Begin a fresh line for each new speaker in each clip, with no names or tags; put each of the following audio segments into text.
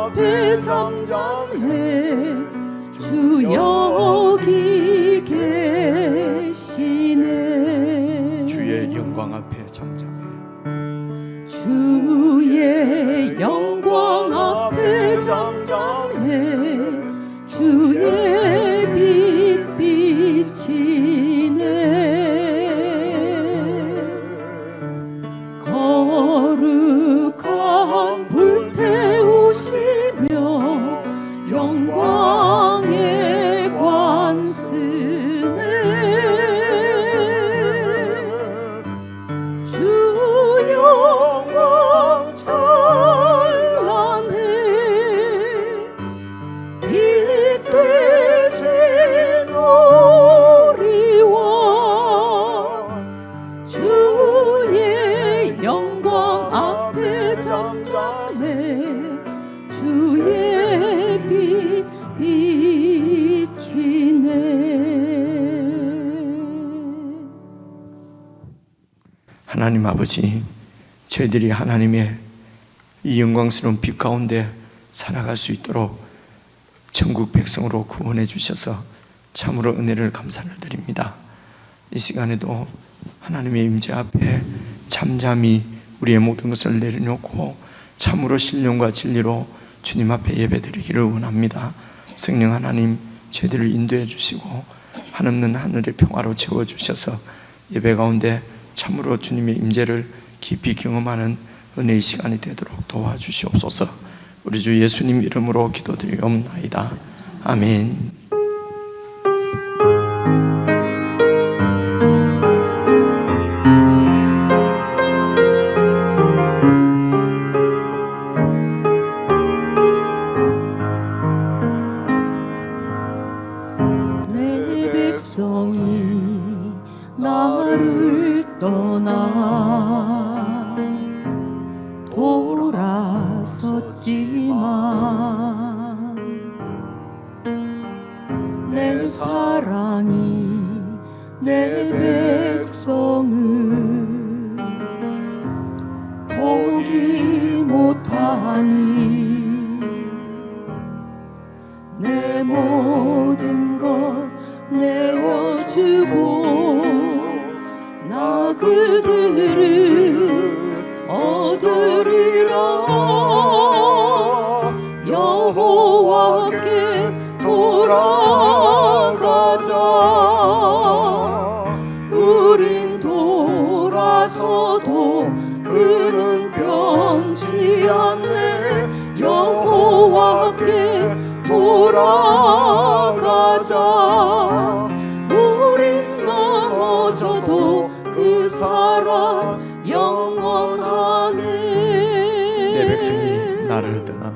앞에 잠잠해 주 여기 계시네.
주의 영광 앞에 잠잠해
주의 영광 앞에 잠잠해 주의 빛 비치네. 거룩한 불 태우시며 영광의 관 쓰네. 주 영광 찬란해 빛 되신 우리와 주의 영광 앞에 잠잠해 주의 빛 비치네.
하나님 아버지, 저희들이 하나님의 이 영광스러운 빛 가운데 살아갈 수 있도록 천국 백성으로 구원해 주셔서 참으로 은혜를 감사를 드립니다. 이 시간에도 하나님의 임재 앞에 잠잠히 우리의 모든 것을 내려놓고 참으로 신령과 진리로 주님 앞에 예배드리기를 원합니다. 성령 하나님, 저희들을 인도해 주시고 한없는 하늘의 평화로 채워주셔서 예배 가운데 참으로 주님의 임재를 깊이 경험하는 은혜의 시간이 되도록 도와주시옵소서. 우리 주 예수님 이름으로 기도드리옵나이다. 아멘.
내 백성이 나를 떠나 돌아섰지만 내 사랑이 내 백성을 포기 못하니 내 모든 것 내어주고 나 그들을 얻으리라. 여호와께 돌아가자. 우린 돌아서도 그는 변치 않네. 여호와께 돌아가자. 우린 넘어져도 그 사랑 영원하네.
내 백성이 나를 떠나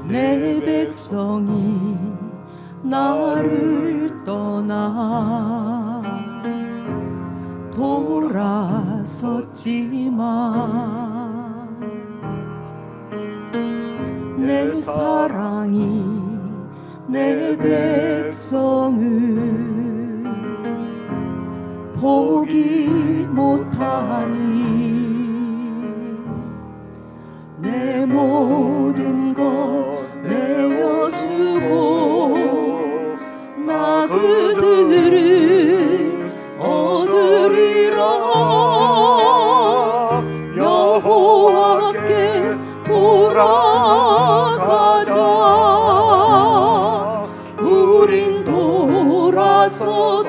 내 백성이 나를 떠나 돌아섰지만 내 사랑이 내 백성을 포기 못하니 내 모든 것 내어주고 나 그들을 얻으리라. 여호와께 돌아가자. 우린 돌아서도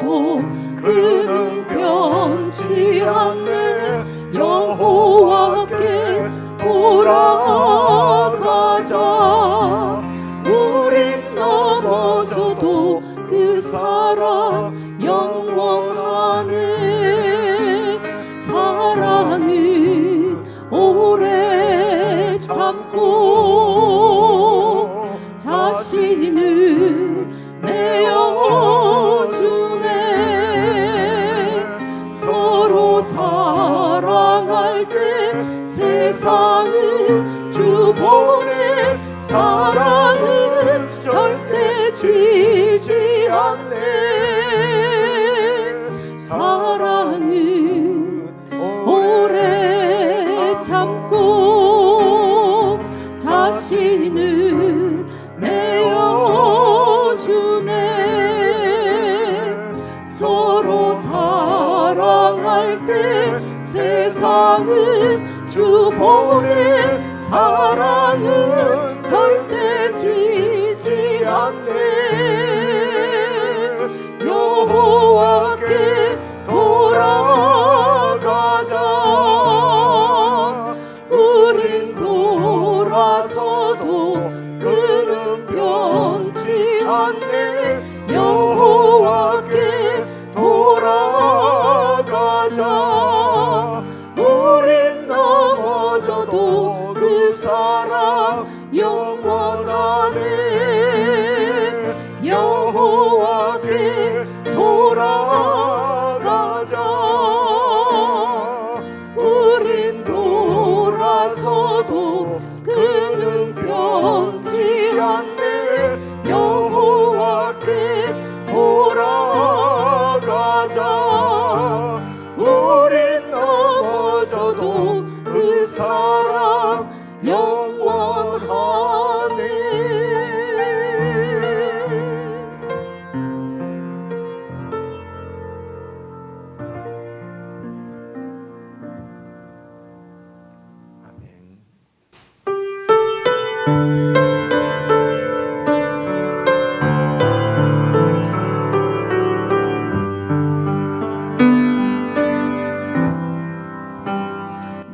그는 변치 않네. 여호와께 돌아가자. 우린 넘어져도 그 사랑 영원하네. 사랑은 오래 참고 자신을 내어주네. 서로 사랑할 때 세상은 주보네. 사랑은 절대 지지 않네. 사랑은 오래 참고 자신을 주 보내 사랑은 절대 지지 않네 여호와께 돌아가자 우린 돌아서도 그는 변치 않네 여호와께 돌아가자 우린 넘어져도 그 사랑 영원하네 여호와께 돌아가자 우린 돌아서도 그는 변치 않네 여호와께 돌아가자 우린 넘어져도 그 사랑 영원하네.
아멘.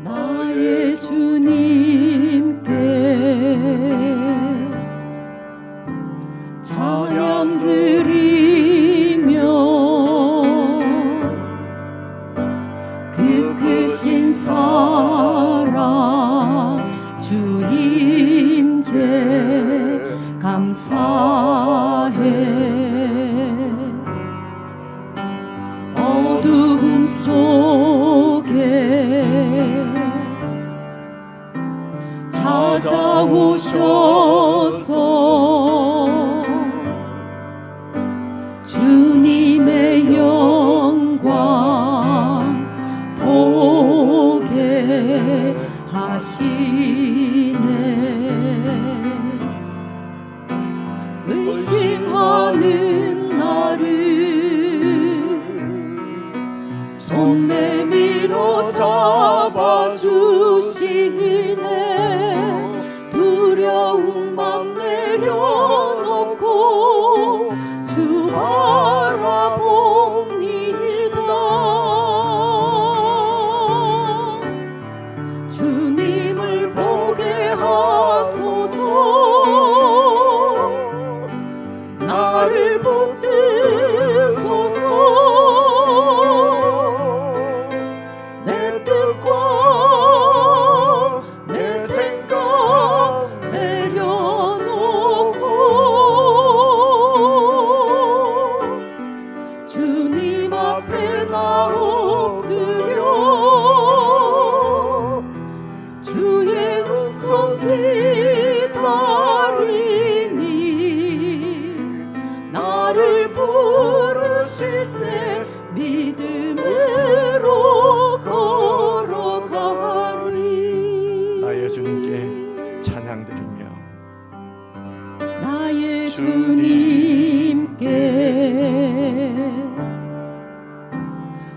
나의 주님께 찬양 드리며 그 크신 사랑 주 임재 감사해 어두움 속에 찾아오셔서 주님의 영광 보게 하시네 의심하는 나를 손 내밀어 잡아주시네 두려운 맘 내려놓고 주 바라봅니다 주님을 보게 하소서 나를 붙드소서 내 뜻과 내 생각 내려놓고 주님 앞에 나 엎드려 주의 음성 기다리니 나를 부르실 때 믿음으로 걸어가리
나의 주님께 찬양드리며
나의 주님께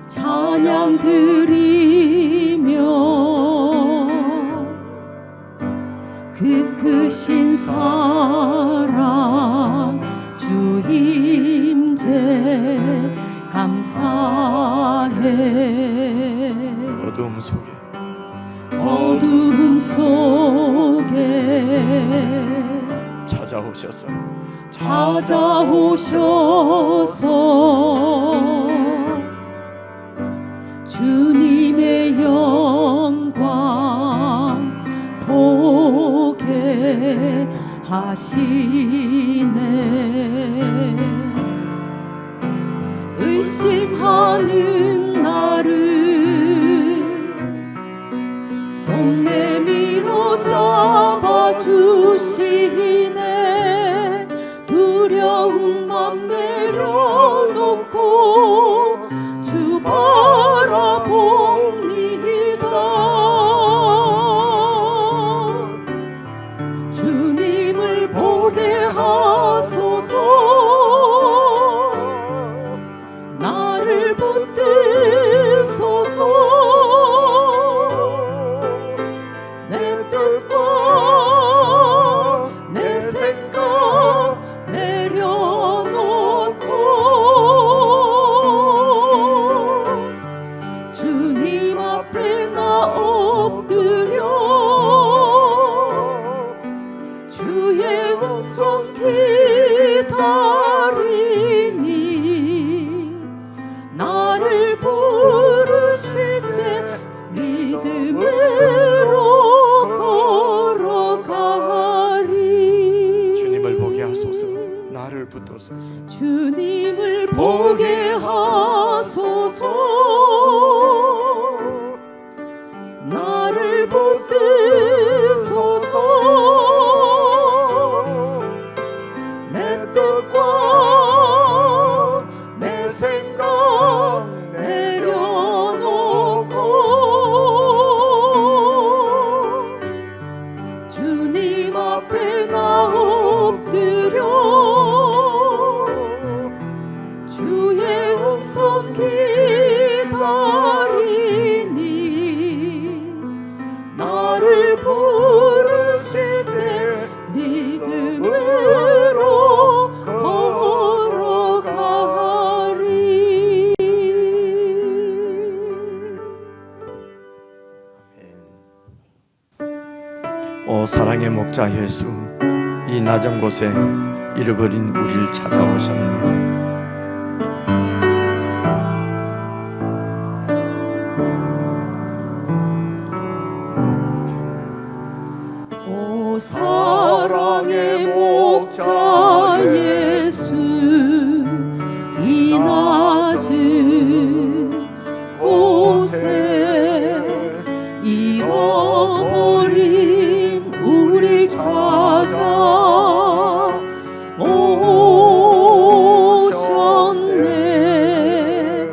찬양 드리며 그 크신 사랑 주 임재 감사해
어두움 속에
어두움 속에 찾아오셔서 주님의 영광 보게 하시네 의심하는 나를 손 내밀어 잡아주시네 두려운 맘 내려놓고 주 바라봅니다 주님을 보게 하소서 나를 붙드소서 주의 음성 기다리니 나를 부르실 때 믿음으로 걸어가리.
주님을 보게 하소서. 나를 붙들소서.
주님을 보게 하소서. 나를 붙드소서. 내 뜻과 내 생각 내려놓고 주님 앞에 나 엎드려 주의 음성 기다리니 나를 부르실 때 믿음으로 걸어가리.
오 사랑의 목자 예수, 이 낮은 곳에 잃어버린 우리를 찾아오셨네.
오 사랑의 목자 예수, 이 낮은 곳에 잃어버린 우릴 찾아 오셨네.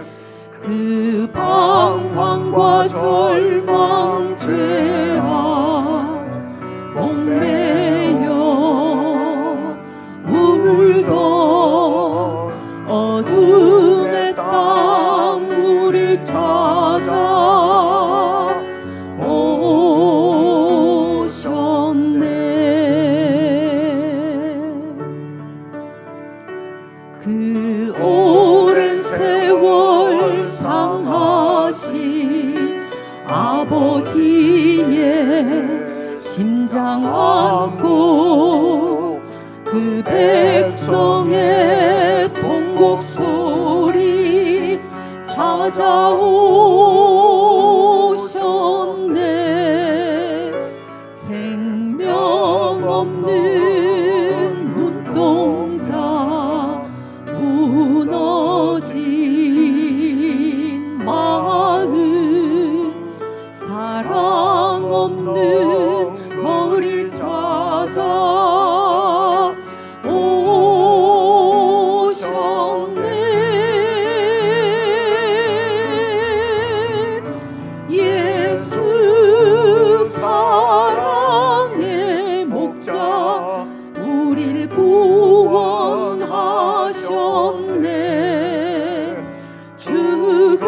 그 방황과 절망 죄악 목매여 울던 어둠의 땅 우릴 찾아 오셨네. 그 오랜 세월 상하신 아버지의 심장 안고 그 백성의 통곡 소리 찾아오셨네. 생명 없는 눈동자 무너진 마음 사랑 없는 거리 찾아 오셨네. 예수 사랑의 목자 우릴 구원하셨네. 죽음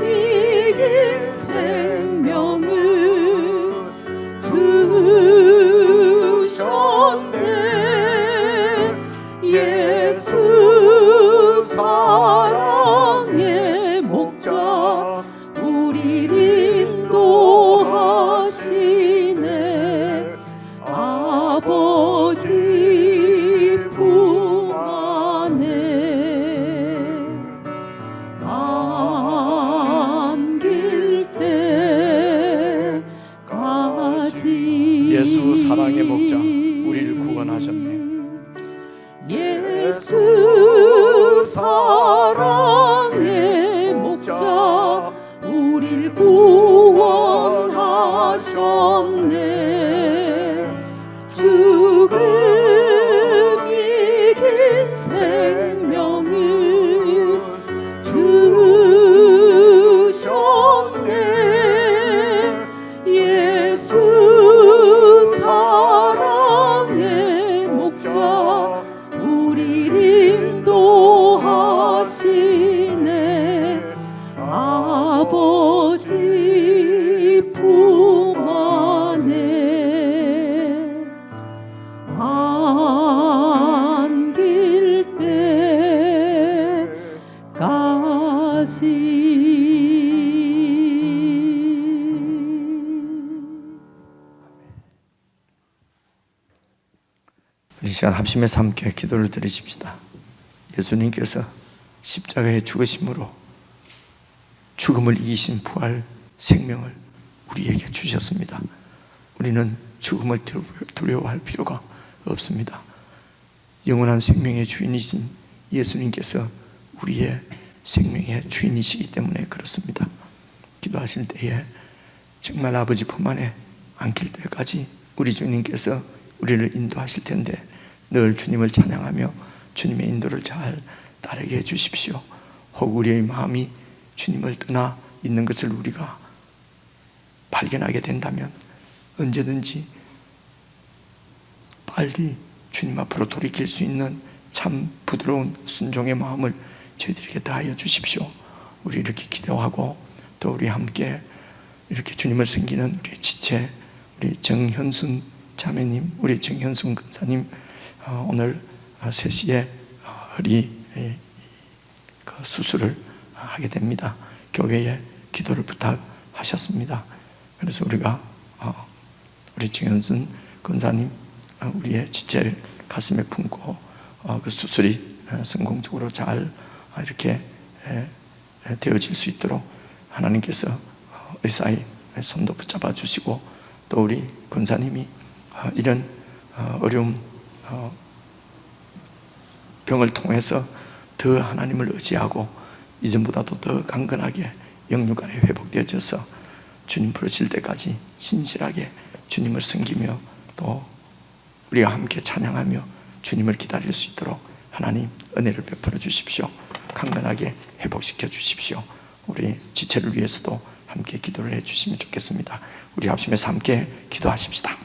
이긴 생명을 주셨네. 예수 사랑의 목자 우릴 인도하시네. 아버지 품 안에 안길 때까지.
예수 사랑의 목자 우리를 구원하셨네.
예수 사랑의 목자 우릴 구원하셨네. 죽음 이긴 생명을 주셨네. 예수 사랑의 목자 우릴 인도하
이 시간 합심해서 함께 기도를 드리십시다. 예수님께서 십자가의 죽으심으로 죽음을 이기신 부활 생명을 우리에게 주셨습니다. 우리는 죽음을 두려워할 필요가 없습니다. 영원한 생명의 주인이신 예수님께서 우리의 생명의 주인이시기 때문에 그렇습니다. 기도하실 때에 정말 아버지 품 안에 안길 때까지 우리 주님께서 우리를 인도하실 텐데 늘 주님을 찬양하며 주님의 인도를 잘 따르게 해주십시오. 혹 우리의 마음이 주님을 떠나 있는 것을 우리가 발견하게 된다면 언제든지 빨리 주님 앞으로 돌이킬 수 있는 참 부드러운 순종의 마음을 저희들에게 다하여 주십시오. 우리 이렇게 기도하고 또 우리 함께 이렇게 주님을 섬기는 우리 지체, 우리 정현순 자매님, 우리 정현순 근사님, 오늘 3시에 허리 수술을 하게 됩니다. 교회에 기도를 부탁하셨습니다. 그래서 우리가 우리 정현순 근사님 우리의 지체를 가슴에 품고 그 수술이 성공적으로 잘 이렇게 되어질 수 있도록 하나님께서 의사의 손도 붙잡아 주시고 또 우리 권사님이 이런 어려움 병을 통해서 더 하나님을 의지하고 이전보다도 더 강건하게 영육간에 회복되어져서 주님 부르실 때까지 신실하게 주님을 섬기며 또 우리가 함께 찬양하며 주님을 기다릴 수 있도록 하나님 은혜를 베풀어 주십시오. 강건하게 회복시켜 주십시오. 우리 지체를 위해서도 함께 기도를 해 주시면 좋겠습니다. 우리 합심해서 함께 기도하십시다.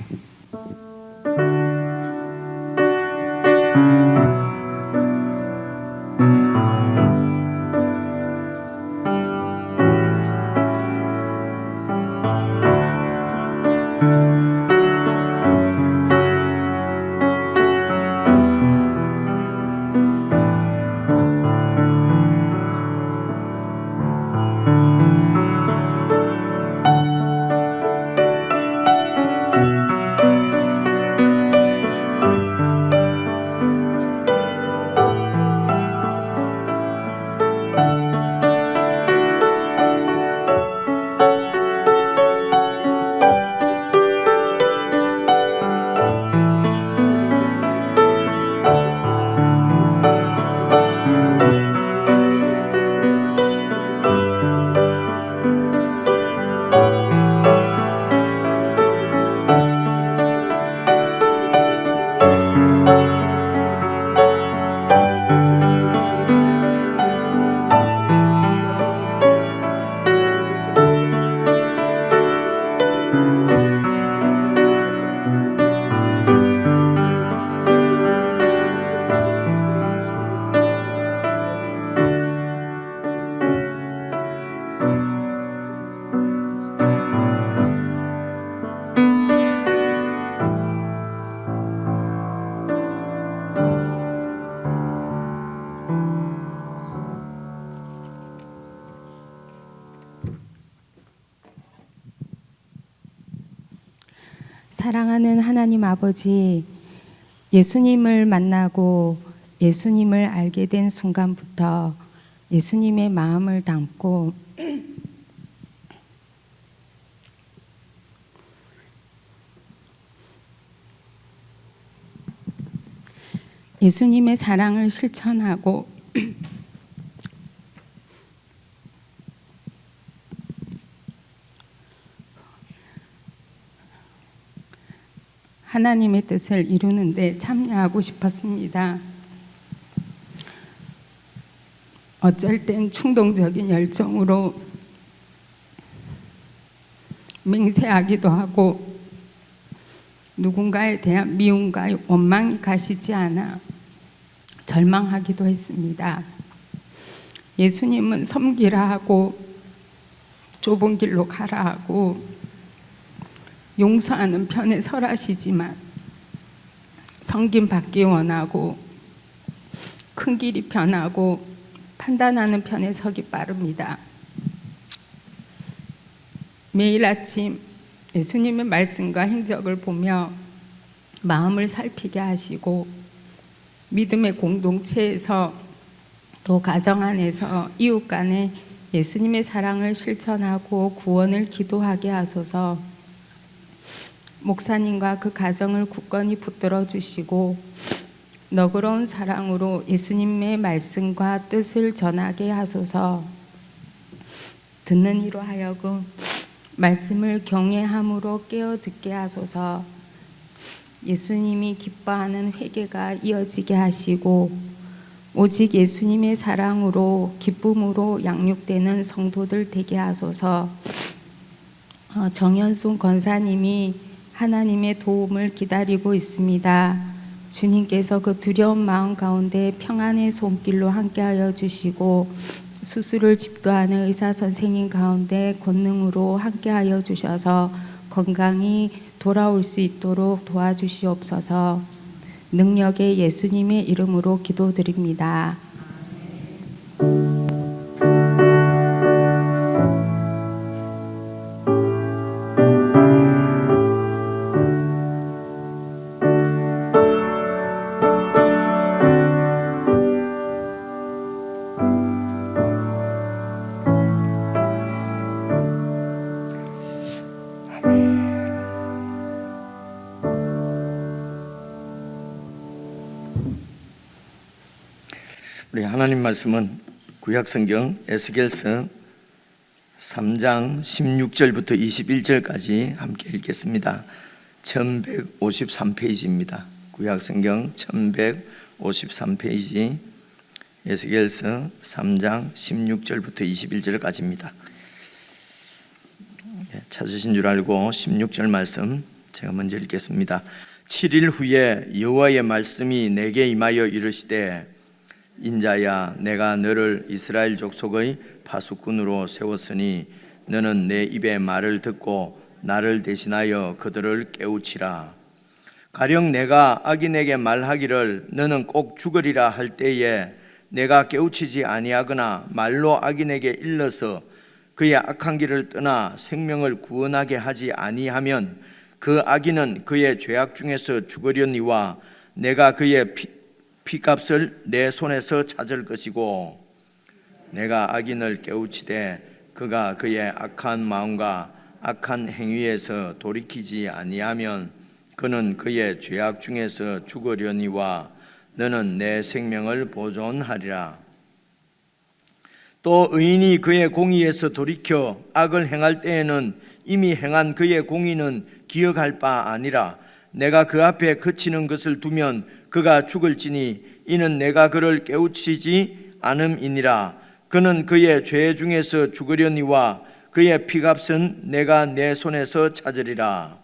사랑하는 하나님 아버지, 예수님을 만나고 예수님을 알게 된 순간부터 예수님의 마음을 담고 예수님의 사랑을 실천하고 하나님의 뜻을 이루는 데 참여하고 싶었습니다. 어쩔 땐 충동적인 열정으로 맹세하기도 하고 누군가에 대한 미움과 원망이 가시지 않아 절망하기도 했습니다. 예수님은 섬기라 하고 좁은 길로 가라 하고 용서하는 편에 설하시지만 섬김 받기 원하고 큰 길이 편하고 판단하는 편에 서기 빠릅니다. 매일 아침 예수님의 말씀과 행적을 보며 마음을 살피게 하시고 믿음의 공동체에서 또 가정 안에서 이웃 간에 예수님의 사랑을 실천하고 구원을 기도하게 하소서. 목사님과 그 가정을 굳건히 붙들어 주시고 너그러운 사랑으로 예수님의 말씀과 뜻을 전하게 하소서. 듣는 이로 하여금 말씀을 경외함으로 깨어 듣게 하소서. 예수님이 기뻐하는 회개가 이어지게 하시고 오직 예수님의 사랑으로 기쁨으로 양육되는 성도들 되게 하소서. 정현순 권사님이 하나님의 도움을 기다리고 있습니다. 주님께서 그 두려운 마음 가운데 평안의 손길로 함께하여 주시고 수술을 집도하는 의사 선생님 가운데 권능으로 함께하여 주셔서 건강히 돌아올 수 있도록 도와주시옵소서. 능력의 예수님의 이름으로 기도드립니다.
우리 하나님 말씀은 구약성경 에스겔서 3장 16절부터 21절까지 함께 읽겠습니다. 1153페이지입니다. 구약성경 1153페이지 에스겔서 3장 16절부터 21절까지입니다. 찾으신 줄 알고 16절 말씀 제가 먼저 읽겠습니다. 7일 후에 여호와의 말씀이 내게 임하여 이르시되 인자야, 내가 너를 이스라엘 족속의 파수꾼으로 세웠으니 너는 내 입의 말을 듣고 나를 대신하여 그들을 깨우치라. 가령 내가 악인에게 말하기를 너는 꼭 죽으리라 할 때에 내가 깨우치지 아니하거나 말로 악인에게 일러서 그의 악한 길을 떠나 생명을 구원하게 하지 아니하면 그 악인은 그의 죄악 중에서 죽으려니와 내가 그의 피값을 내 손에서 찾을 것이고 내가 악인을 깨우치되 그가 그의 악한 마음과 악한 행위에서 돌이키지 아니하면 그는 그의 죄악 중에서 죽으려니와 너는 내 생명을 보존하리라. 또 의인이 그의 공의에서 돌이켜 악을 행할 때에는 이미 행한 그의 공의는 기억할 바 아니라 내가 그 앞에 그치는 것을 두면 그가 죽을지니 이는 내가 그를 깨우치지 않음이니라. 그는 그의 죄 중에서 죽으려니와 그의 피값은 내가 내 손에서 찾으리라.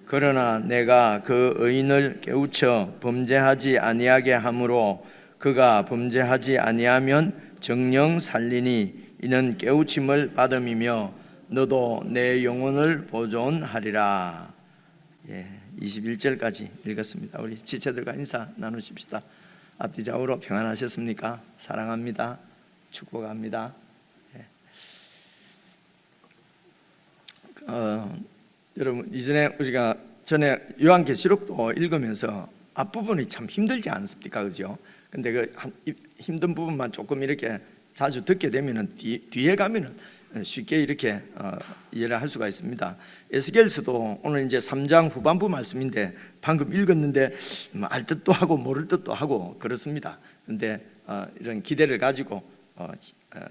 그러나 내가 그 의인을 깨우쳐 범죄하지 아니하게 하므로 그가 범죄하지 아니하면 정녕 살리니 이는 깨우침을 받음이며 너도 내 영혼을 보존하리라. 21절까지 읽었습니다. 우리 지체들과 인사 나누십시다. 앞뒤 좌우로 평안하셨습니까? 사랑합니다. 축복합니다. 여러분, 이전에 우리가 전에 요한계시록도 읽으면서 앞부분이 참 힘들지 않습니까? 그죠? 근데 그 힘든 부분만 조금 이렇게 자주 듣게 되면은 뒤에 가면은 쉽게 이렇게 이해를 할 수가 있습니다. 에스겔서도 오늘 이제 3장 후반부 말씀인데 방금 읽었는데 알 뜻도 하고 모를 뜻도 하고 그렇습니다. 그런데 이런 기대를 가지고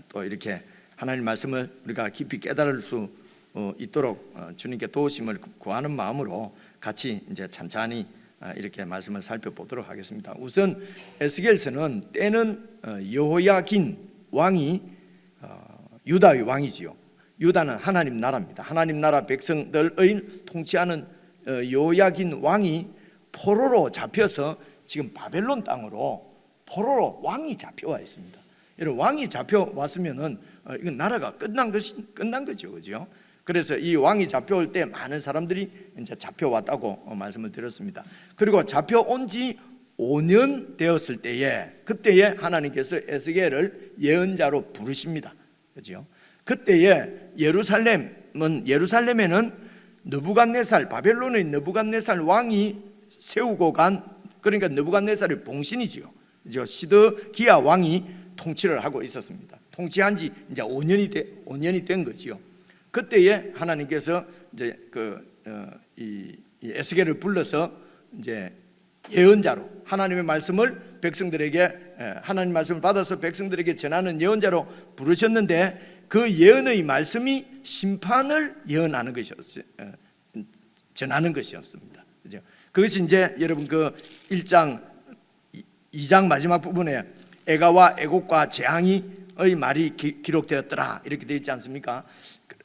또 이렇게 하나님 말씀을 우리가 깊이 깨달을 수 있도록 주님께 도우심을 구하는 마음으로 같이 이제 찬찬히 이렇게 말씀을 살펴보도록 하겠습니다. 우선 에스겔서는 때는 여호야긴 왕이 유다의 왕이지요. 유다는 하나님 나라입니다. 하나님 나라 백성들의 통치하는 여호야긴 왕이 포로로 잡혀서 지금 바벨론 땅으로 포로로 왕이 잡혀와 있습니다. 여러분, 왕이 잡혀왔으면은 이건 나라가 끝난 거죠, 그죠? 그래서 이 왕이 잡혀올 때 많은 사람들이 이제 잡혀왔다고 말씀을 드렸습니다. 그리고 잡혀온 지 5년 되었을 때에 그때에 하나님께서 에스겔을 예언자로 부르십니다. 그죠? 그때에 예루살렘에는 느부갓네살, 바벨론의 느부갓네살 왕이 세우고 간, 그러니까 느부갓네살의 봉신이지요. 그죠? 시드기야 왕이 통치를 하고 있었습니다. 통치한 지 이제 5년이 된 거지요. 그때에 하나님께서 이제 이 에스겔을 불러서 이제 예언자로 하나님의 말씀을 백성들에게, 하나님 말씀을 받아서 백성들에게 전하는 예언자로 부르셨는데, 그 예언의 말씀이 심판을 예언하는 것이었어요. 전하는 것이었습니다. 그죠? 그것이 이제 여러분 그 1장 2장 마지막 부분에 애가와 애곡과 재앙의 말이 기록되었더라 이렇게 되어 있지 않습니까?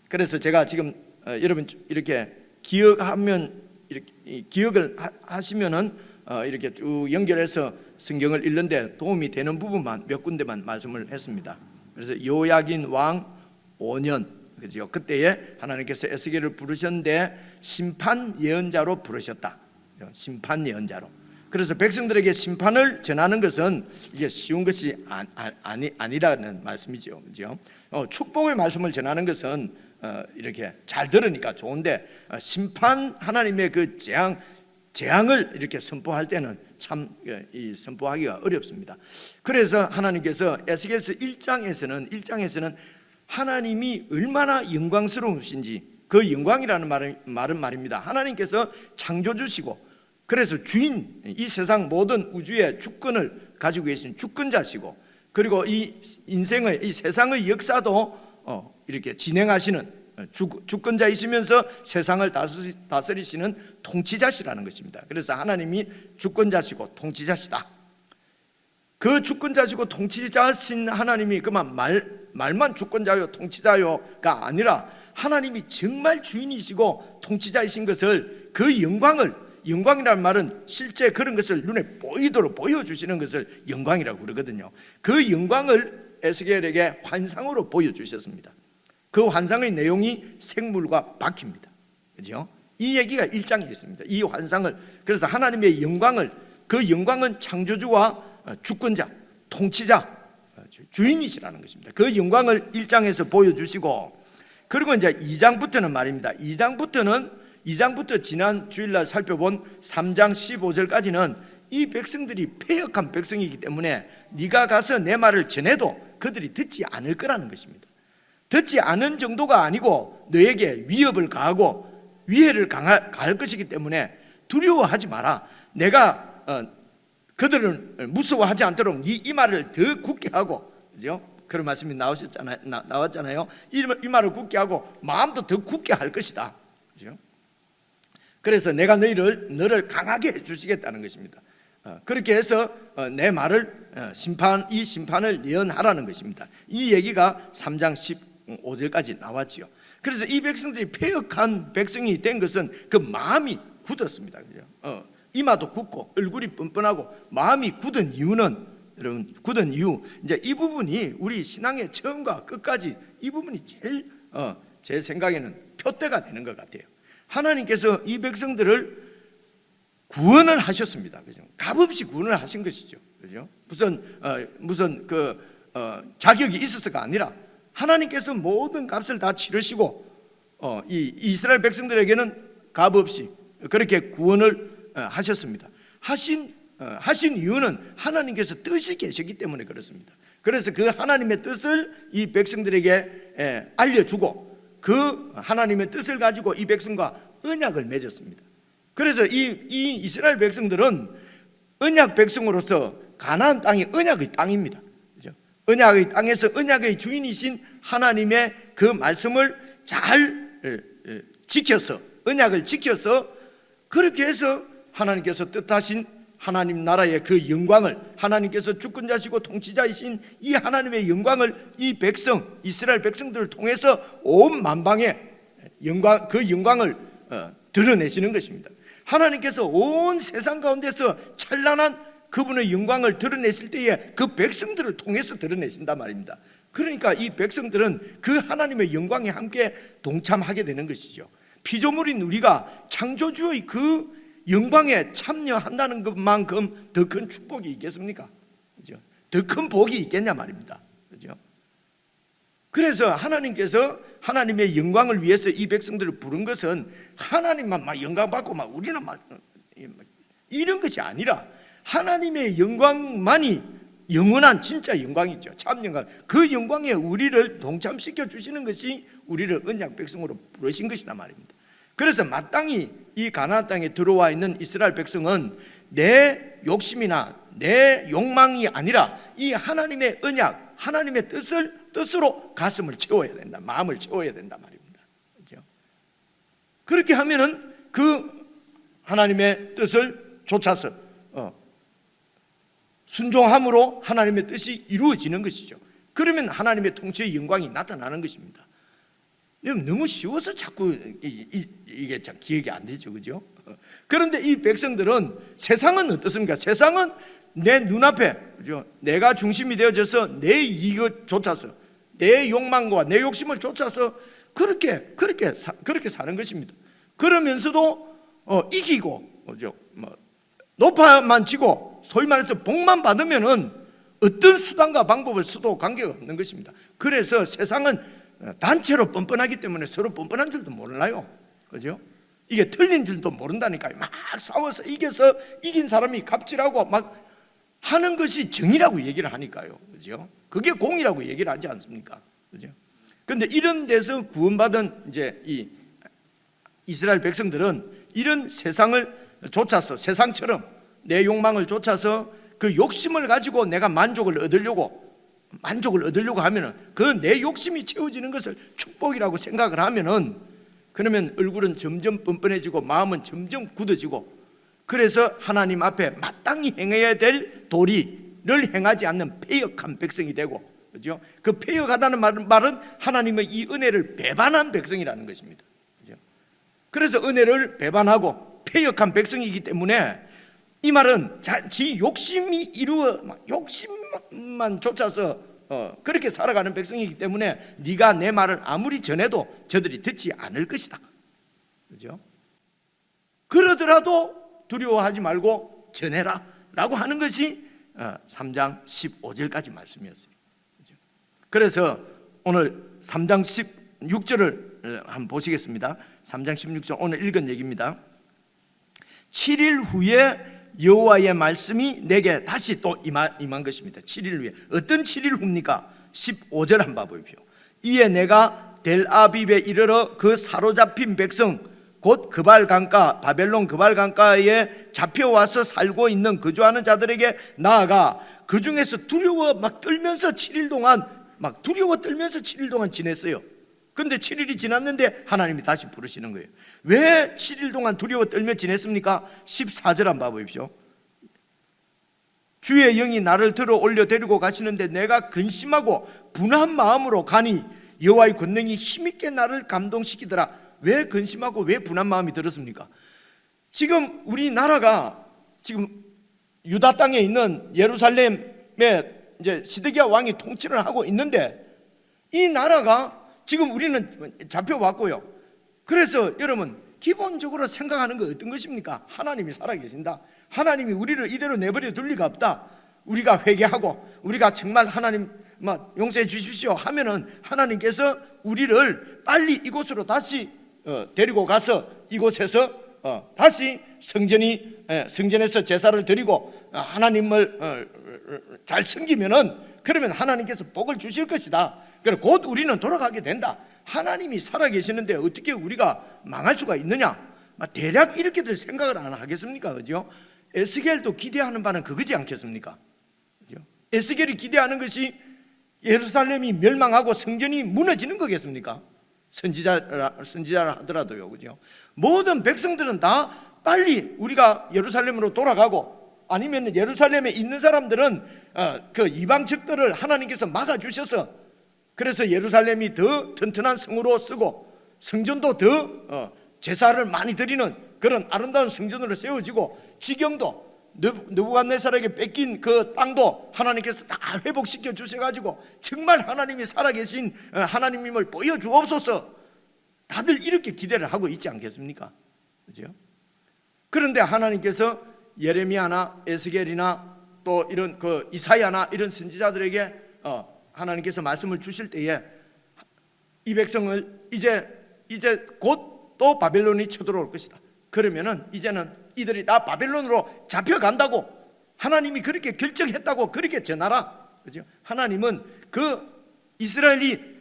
그래서 제가 지금 여러분 이렇게 기억하면, 이렇게 기억을 하시면은 이렇게 쭉 연결해서 성경을 읽는데 도움이 되는 부분만 몇 군데만 말씀을 했습니다. 그래서 요야긴 왕 5년, 그죠? 그때에 하나님께서 에스겔을 부르셨는데 심판 예언자로 부르셨다. 심판 예언자로. 그래서 백성들에게 심판을 전하는 것은 이게 쉬운 것이 아니라는 말씀이죠. 그죠? 축복의 말씀을 전하는 것은 이렇게 잘 들으니까 좋은데, 심판, 하나님의 그 재앙을 이렇게 선포할 때는 참 선포하기가 어렵습니다. 그래서 하나님께서 에스겔서 1장에서는 하나님이 얼마나 영광스러우신지, 그 영광이라는 말은 말입니다. 하나님께서 창조주시고, 그래서 주인, 이 세상 모든 우주의 주권을 가지고 계신 주권자시고, 그리고 이 인생의, 이 세상의 역사도 이렇게 진행하시는 주권자이시면서 세상을 다스리시는 통치자시라는 것입니다. 그래서 하나님이 주권자시고 통치자시다. 그 주권자시고 통치자신 하나님이 그만 말만 주권자요 통치자요가 아니라 하나님이 정말 주인이시고 통치자이신 것을, 그 영광이라는 말은 실제 그런 것을 눈에 보이도록 보여주시는 것을 영광이라고 그러거든요. 그 영광을 에스겔에게 환상으로 보여주셨습니다. 그 환상의 내용이 생물과 바퀴입니다. 그죠? 이 얘기가 1장에 있습니다. 이 환상을, 그래서 하나님의 영광을, 그 영광은 창조주와 주권자, 통치자, 주인이시라는 것입니다. 그 영광을 1장에서 보여주시고, 그리고 이제 2장부터는 말입니다. 2장부터 지난 주일날 살펴본 3장 15절까지는 이 백성들이 패역한 백성이기 때문에 네가 가서 내 말을 전해도 그들이 듣지 않을 거라는 것입니다. 듣지 않은 정도가 아니고 너에게 위협을 가하고 위해를 가할 것이기 때문에 두려워하지 마라. 내가 그들을 무서워하지 않도록 이 말을 더 굳게 하고, 그죠? 그런 말씀이 나왔잖아요. 이 말을 굳게 하고 마음도 더 굳게 할 것이다. 그죠? 그래서 내가 너를 강하게 해주시겠다는 것입니다. 그렇게 해서 내 말을 이 심판을 예언하라는 것입니다. 이 얘기가 3장 15절까지 나왔지요. 그래서 이 백성들이 패역한 백성이 된 것은 그 마음이 굳었습니다. 그죠? 이마도 굳고 얼굴이 뻔뻔하고 마음이 굳은 이유는, 여러분, 굳은 이유, 이제 이 부분이 우리 신앙의 처음과 끝까지 이 부분이 제일 제 생각에는 표대가 되는 것 같아요. 하나님께서 이 백성들을 구원을 하셨습니다. 그죠? 값없이 구원을 하신 것이죠. 그죠? 무슨 자격이 있어서가 아니라 하나님께서 모든 값을 다 치르시고 이 이스라엘 백성들에게는 값없이 그렇게 구원을 하셨습니다. 하신 이유는 하나님께서 뜻이 계셨기 때문에 그렇습니다. 그래서 그 하나님의 뜻을 이 백성들에게 알려주고, 그 하나님의 뜻을 가지고 이 백성과 언약을 맺었습니다. 그래서 이 이스라엘 백성들은 언약 백성으로서 가나안 땅이 언약의 땅입니다. 그죠? 언약의 땅에서 언약의 주인이신 하나님의 그 말씀을 잘 지켜서, 언약을 지켜서, 그렇게 해서 하나님께서 뜻하신 하나님 나라의 그 영광을, 하나님께서 주권자시고 통치자이신 이 하나님의 영광을 이 백성, 이스라엘 백성들을 통해서 온 만방에 그 영광을 드러내시는 것입니다. 하나님께서 온 세상 가운데서 찬란한 그분의 영광을 드러내실 때에 그 백성들을 통해서 드러내신단 말입니다. 그러니까 이 백성들은 그 하나님의 영광에 함께 동참하게 되는 것이죠. 피조물인 우리가 창조주의 그 영광에 참여한다는 것만큼 더 큰 축복이 있겠습니까? 그죠? 더 큰 복이 있겠냐 말입니다. 그죠? 그래서 하나님께서 하나님의 영광을 위해서 이 백성들을 부른 것은 하나님만 막 영광 받고 막 우리는 막 이런 것이 아니라 하나님의 영광만이 영원한 진짜 영광이죠. 참 영광. 그 영광에 우리를 동참시켜 주시는 것이 우리를 언약 백성으로 부르신 것이란 말입니다. 그래서 마땅히 이 가나안 땅에 들어와 있는 이스라엘 백성은 내 욕심이나 내 욕망이 아니라 이 하나님의 언약, 하나님의 뜻으로 가슴을 채워야 된다, 마음을 채워야 된다 말입니다. 그렇죠? 그렇게 하면은 그 하나님의 뜻을 좇아서 순종함으로 하나님의 뜻이 이루어지는 것이죠. 그러면 하나님의 통치의 영광이 나타나는 것입니다. 너무 쉬워서 자꾸 이게 참 기억이 안 되죠, 그죠? 그런데 이 백성들은 세상은 어떻습니까? 세상은 내 눈앞에, 그죠? 내가 중심이 되어져서 내 이익을 좇아서 내 욕망과 내 욕심을 좇아서 그렇게 사는 것입니다. 그러면서도 이기고, 그죠? 높아만 지고 소위 말해서 복만 받으면은 어떤 수단과 방법을 써도 관계가 없는 것입니다. 그래서 세상은 단체로 뻔뻔하기 때문에 서로 뻔뻔한 줄도 몰라요. 그죠? 이게 틀린 줄도 모른다니까요. 막 싸워서 이겨서 이긴 사람이 갑질하고 막 하는 것이 정의라고 얘기를 하니까요. 그죠? 그게 공이라고 얘기를 하지 않습니까? 그죠? 근데 이런 데서 구원받은 이제 이 이스라엘 백성들은 이런 세상을 좇아서 세상처럼 내 욕망을 좇아서 그 욕심을 가지고 내가 만족을 얻으려고 하면은 그 내 욕심이 채워지는 것을 축복이라고 생각을 하면은 그러면 얼굴은 점점 뻔뻔해지고 마음은 점점 굳어지고 그래서 하나님 앞에 마땅히 행해야 될 도리를 행하지 않는 패역한 백성이 되고, 그죠? 그 패역하다는 말은 하나님의 이 은혜를 배반한 백성이라는 것입니다. 그죠? 그래서 은혜를 배반하고 패역한 백성이기 때문에 이 말은 지 욕심이 욕심만 좇아서 그렇게 살아가는 백성이기 때문에 네가 내 말을 아무리 전해도 저들이 듣지 않을 것이다. 그죠? 그러더라도 두려워하지 말고 전해라 라고 하는 것이 3장 15절까지 말씀이었어요. 그죠? 그래서 오늘 3장 16절을 한번 보시겠습니다. 3장 16절 오늘 읽은 얘기입니다. 7일 후에 여호와의 말씀이 내게 다시 또 임한 것입니다. 7일 후에. 어떤 7일 후입니까? 15절 한번 보십시오. 이에 내가 델아빕에 이르러 그 사로잡힌 백성 곧 그발 강가 바벨론 그발 강가에 잡혀와서 살고 있는 거주하는 자들에게 나아가 그 중에서 두려워 막 떨면서 7일 동안 막 두려워 떨면서 7일 동안 지냈어요. 그런데 7일이 지났는데 하나님이 다시 부르시는 거예요. 왜 7일 동안 두려워 떨며 지냈습니까? 14절 한번 봐보십시오. 주의 영이 나를 들어 올려 데리고 가시는데 내가 근심하고 분한 마음으로 가니 여호와의 권능이 힘있게 나를 감동시키더라. 왜 근심하고 왜 분한 마음이 들었습니까? 지금 우리나라가 지금 유다 땅에 있는 예루살렘에 이제 시드기야 왕이 통치를 하고 있는데 이 나라가 지금 우리는 잡혀왔고요. 그래서 여러분 기본적으로 생각하는 거 어떤 것입니까? 하나님이 살아계신다. 하나님이 우리를 이대로 내버려 둘 리가 없다. 우리가 회개하고 우리가 정말 하나님 용서해 주십시오 하면은 하나님께서 우리를 빨리 이곳으로 다시 데리고 가서 이곳에서 다시 성전에서 제사를 드리고 하나님을 잘 섬기면은 그러면 하나님께서 복을 주실 것이다. 그래 곧 우리는 돌아가게 된다. 하나님이 살아계시는데 어떻게 우리가 망할 수가 있느냐? 대략 이렇게들 생각을 안 하겠습니까? 그죠? 에스겔도 기대하는 바는 그거지 않겠습니까? 그죠? 에스겔이 기대하는 것이 예루살렘이 멸망하고 성전이 무너지는 거겠습니까? 선지자라 하더라도요, 그죠? 모든 백성들은 다 빨리 우리가 예루살렘으로 돌아가고 아니면 예루살렘에 있는 사람들은 그 이방 적들을 하나님께서 막아주셔서 그래서 예루살렘이 더 튼튼한 성으로 쓰고 성전도 더 제사를 많이 드리는 그런 아름다운 성전으로 세워지고 지경도 느부갓네살에게 뺏긴 그 땅도 하나님께서 다 회복시켜 주셔가지고 정말 하나님이 살아계신 하나님임을 보여주옵소서. 다들 이렇게 기대를 하고 있지 않겠습니까? 그죠? 그런데 하나님께서 예레미야나 에스겔이나 또 이런 그 이사야나 이런 선지자들에게 하나님께서 말씀을 주실 때에 이 백성을 이제 곧 또 바벨론이 쳐들어올 것이다. 그러면은 이제는 이들이 다 바벨론으로 잡혀간다고 하나님이 그렇게 결정했다고 그렇게 전하라. 그죠? 하나님은 그 이스라엘이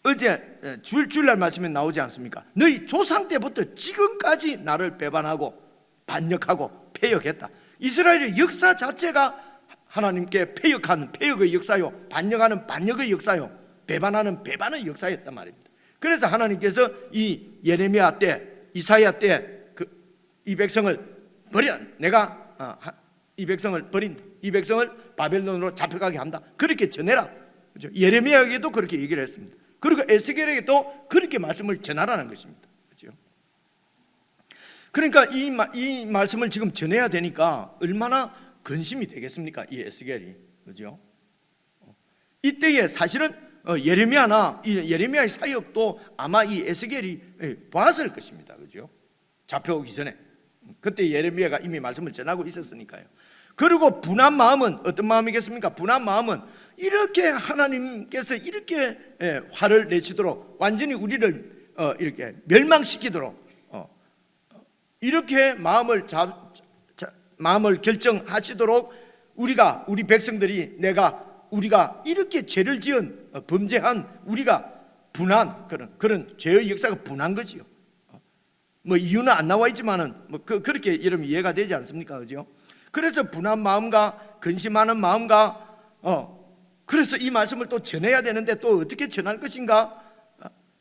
어제 주일날 말씀에 나오지 않습니까? 너희 조상 때부터 지금까지 나를 배반하고 반역하고 패역했다. 이스라엘의 역사 자체가 하나님께 패역하는 패역의 역사요, 반역하는 반역의 역사요, 배반하는 배반의 역사였단 말입니다. 그래서 하나님께서 이 예레미야 때, 이사야 때 이 백성을 버려, 내가 이 백성을 버린다, 이 백성을 바벨론으로 잡혀가게 한다, 그렇게 전해라. 그렇죠? 예레미야에게도 그렇게 얘기를 했습니다. 그리고 에스겔에게도 그렇게 말씀을 전하라는 것입니다. 그렇죠? 그러니까 이 말씀을 지금 전해야 되니까 얼마나 근심이 되겠습니까? 이 에스겔이. 그죠? 이때에 사실은 예레미야나 예레미야의 사역도 아마 이 에스겔이 봤을 것입니다. 그죠? 잡혀오기 전에. 그때 예레미야가 이미 말씀을 전하고 있었으니까요. 그리고 분한 마음은 어떤 마음이겠습니까? 분한 마음은 이렇게 하나님께서 이렇게 화를 내시도록 완전히 우리를 이렇게 멸망시키도록 이렇게 마음을 결정하시도록 우리 백성들이 우리가 이렇게 죄를 지은 범죄한 우리가 분한 그런 죄의 역사가 분한 거지요. 뭐 이유는 안 나와 있지만은 뭐 그렇게 이러면 이해가 되지 않습니까? 그죠? 그래서 분한 마음과 근심하는 마음과 그래서 이 말씀을 또 전해야 되는데 또 어떻게 전할 것인가?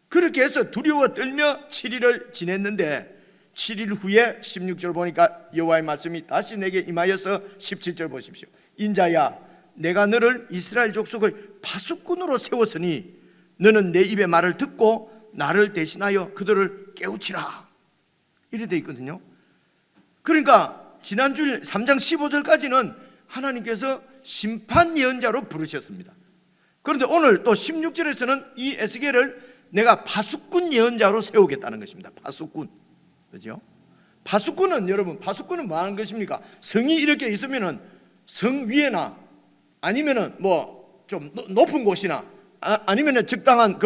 그렇게 해서 두려워 떨며 7일을 지냈는데 7일 후에 16절 보니까 여호와의 말씀이 다시 내게 임하여서 17절 보십시오. 인자야, 내가 너를 이스라엘 족속의 파수꾼으로 세웠으니 너는 내 입의 말을 듣고 나를 대신하여 그들을 깨우치라. 이래 돼 있거든요. 그러니까 지난주 3장 15절까지는 하나님께서 심판 예언자로 부르셨습니다. 그런데 오늘 또 16절에서는 이 에스겔을 내가 파수꾼 예언자로 세우겠다는 것입니다. 파수꾼. 그죠? 파수꾼은 여러분, 파수꾼은 뭐 하는 것입니까? 성이 이렇게 있으면은 성 위에나 아니면은 뭐 좀 높은 곳이나 아니면은 적당한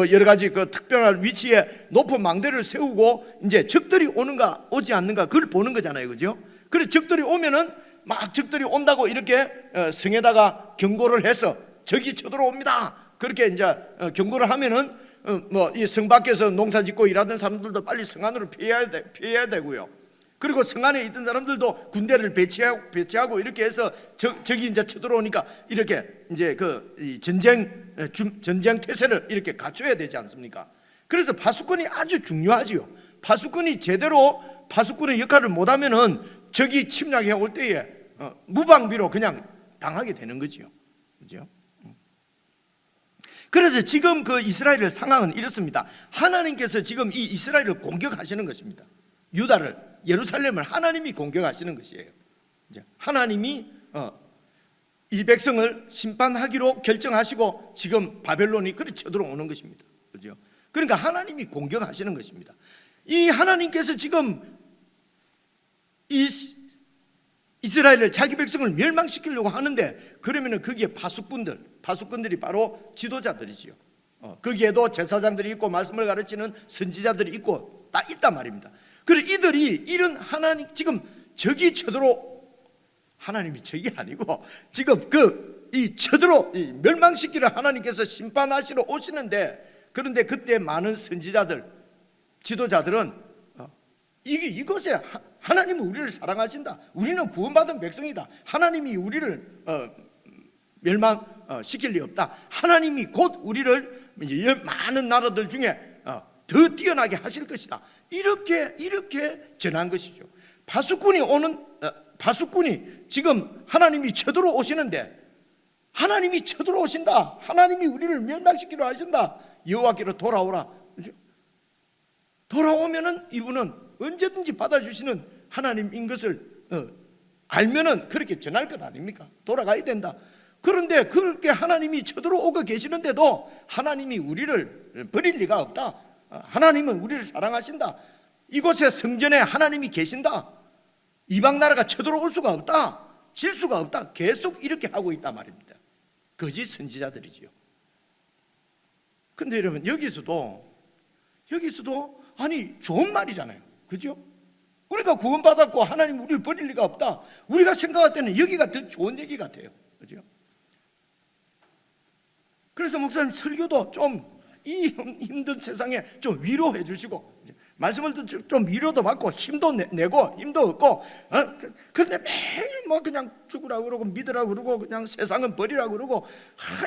여러 가지 특별한 위치에 높은 망대를 세우고 이제 적들이 오는가 오지 않는가 그걸 보는 거잖아요. 그죠? 그래서 적들이 오면은 막 적들이 온다고 이렇게 성에다가 경고를 해서 적이 쳐들어옵니다. 그렇게 이제 경고를 하면은 이 성 밖에서 농사 짓고 일하던 사람들도 빨리 성 안으로 피해야 되고요. 그리고 성 안에 있던 사람들도 군대를 배치하고 이렇게 해서 적이 이제 쳐들어오니까 이렇게 이제 전쟁 태세를 이렇게 갖춰야 되지 않습니까? 그래서 파수꾼이 아주 중요하지요. 파수꾼이 제대로 파수꾼의 역할을 못하면은 적이 침략해 올 때에 무방비로 그냥 당하게 되는 거지요. 그죠? 그래서 지금 그 이스라엘의 상황은 이렇습니다. 하나님께서 지금 이 이스라엘을 공격하시는 것입니다. 유다를, 예루살렘을 하나님이 공격하시는 것이에요. 하나님이 이 백성을 심판하기로 결정하시고 지금 바벨론이 그리 쳐들어오는 것입니다. 그죠? 그러니까 하나님이 공격하시는 것입니다. 이 하나님께서 지금 이스라엘을 자기 백성을 멸망시키려고 하는데 그러면은 거기에 파수꾼들이 바로 지도자들이지요. 거기에도 제사장들이 있고 말씀을 가르치는 선지자들이 있고 다 있단 말입니다. 그래 이들이 이런 하나님 지금 적이 하나님이 적이 아니고 지금 멸망시키려 하나님께서 심판하시러 오시는데 그런데 그때 많은 선지자들 지도자들은 이것에 하나님은 우리를 사랑하신다. 우리는 구원받은 백성이다. 하나님이 우리를 멸망시킬 리 없다. 하나님이 곧 우리를 많은 나라들 중에 더 뛰어나게 하실 것이다. 이렇게 전한 것이죠. 파수꾼이 지금 하나님이 쳐들어오시는데 하나님이 쳐들어오신다. 하나님이 우리를 멸망시키려 하신다. 여호와께로 돌아오라. 돌아오면은 이분은 언제든지 받아주시는 하나님인 것을 알면은 그렇게 전할 것 아닙니까? 돌아가야 된다. 그런데 그렇게 하나님이 쳐들어오고 계시는데도 하나님이 우리를 버릴 리가 없다. 하나님은 우리를 사랑하신다. 이곳에 성전에 하나님이 계신다. 이방 나라가 쳐들어올 수가 없다. 질 수가 없다. 계속 이렇게 하고 있단 말입니다. 거짓 선지자들이지요. 근데 여러분 여기서도 아니 좋은 말이잖아요. 그죠? 우리가 구원받았고 하나님 우리를 버릴 리가 없다. 우리가 생각할 때는 여기가 더 좋은 얘기 같아요. 그죠? 그래서 목사님 설교도 좀 이 힘든 세상에 좀 위로해 주시고, 말씀을 좀 위로도 받고 힘도 내고 힘도 얻고, 그런데 매일 뭐 그냥 죽으라고 그러고 믿으라고 그러고 그냥 세상은 버리라고 그러고,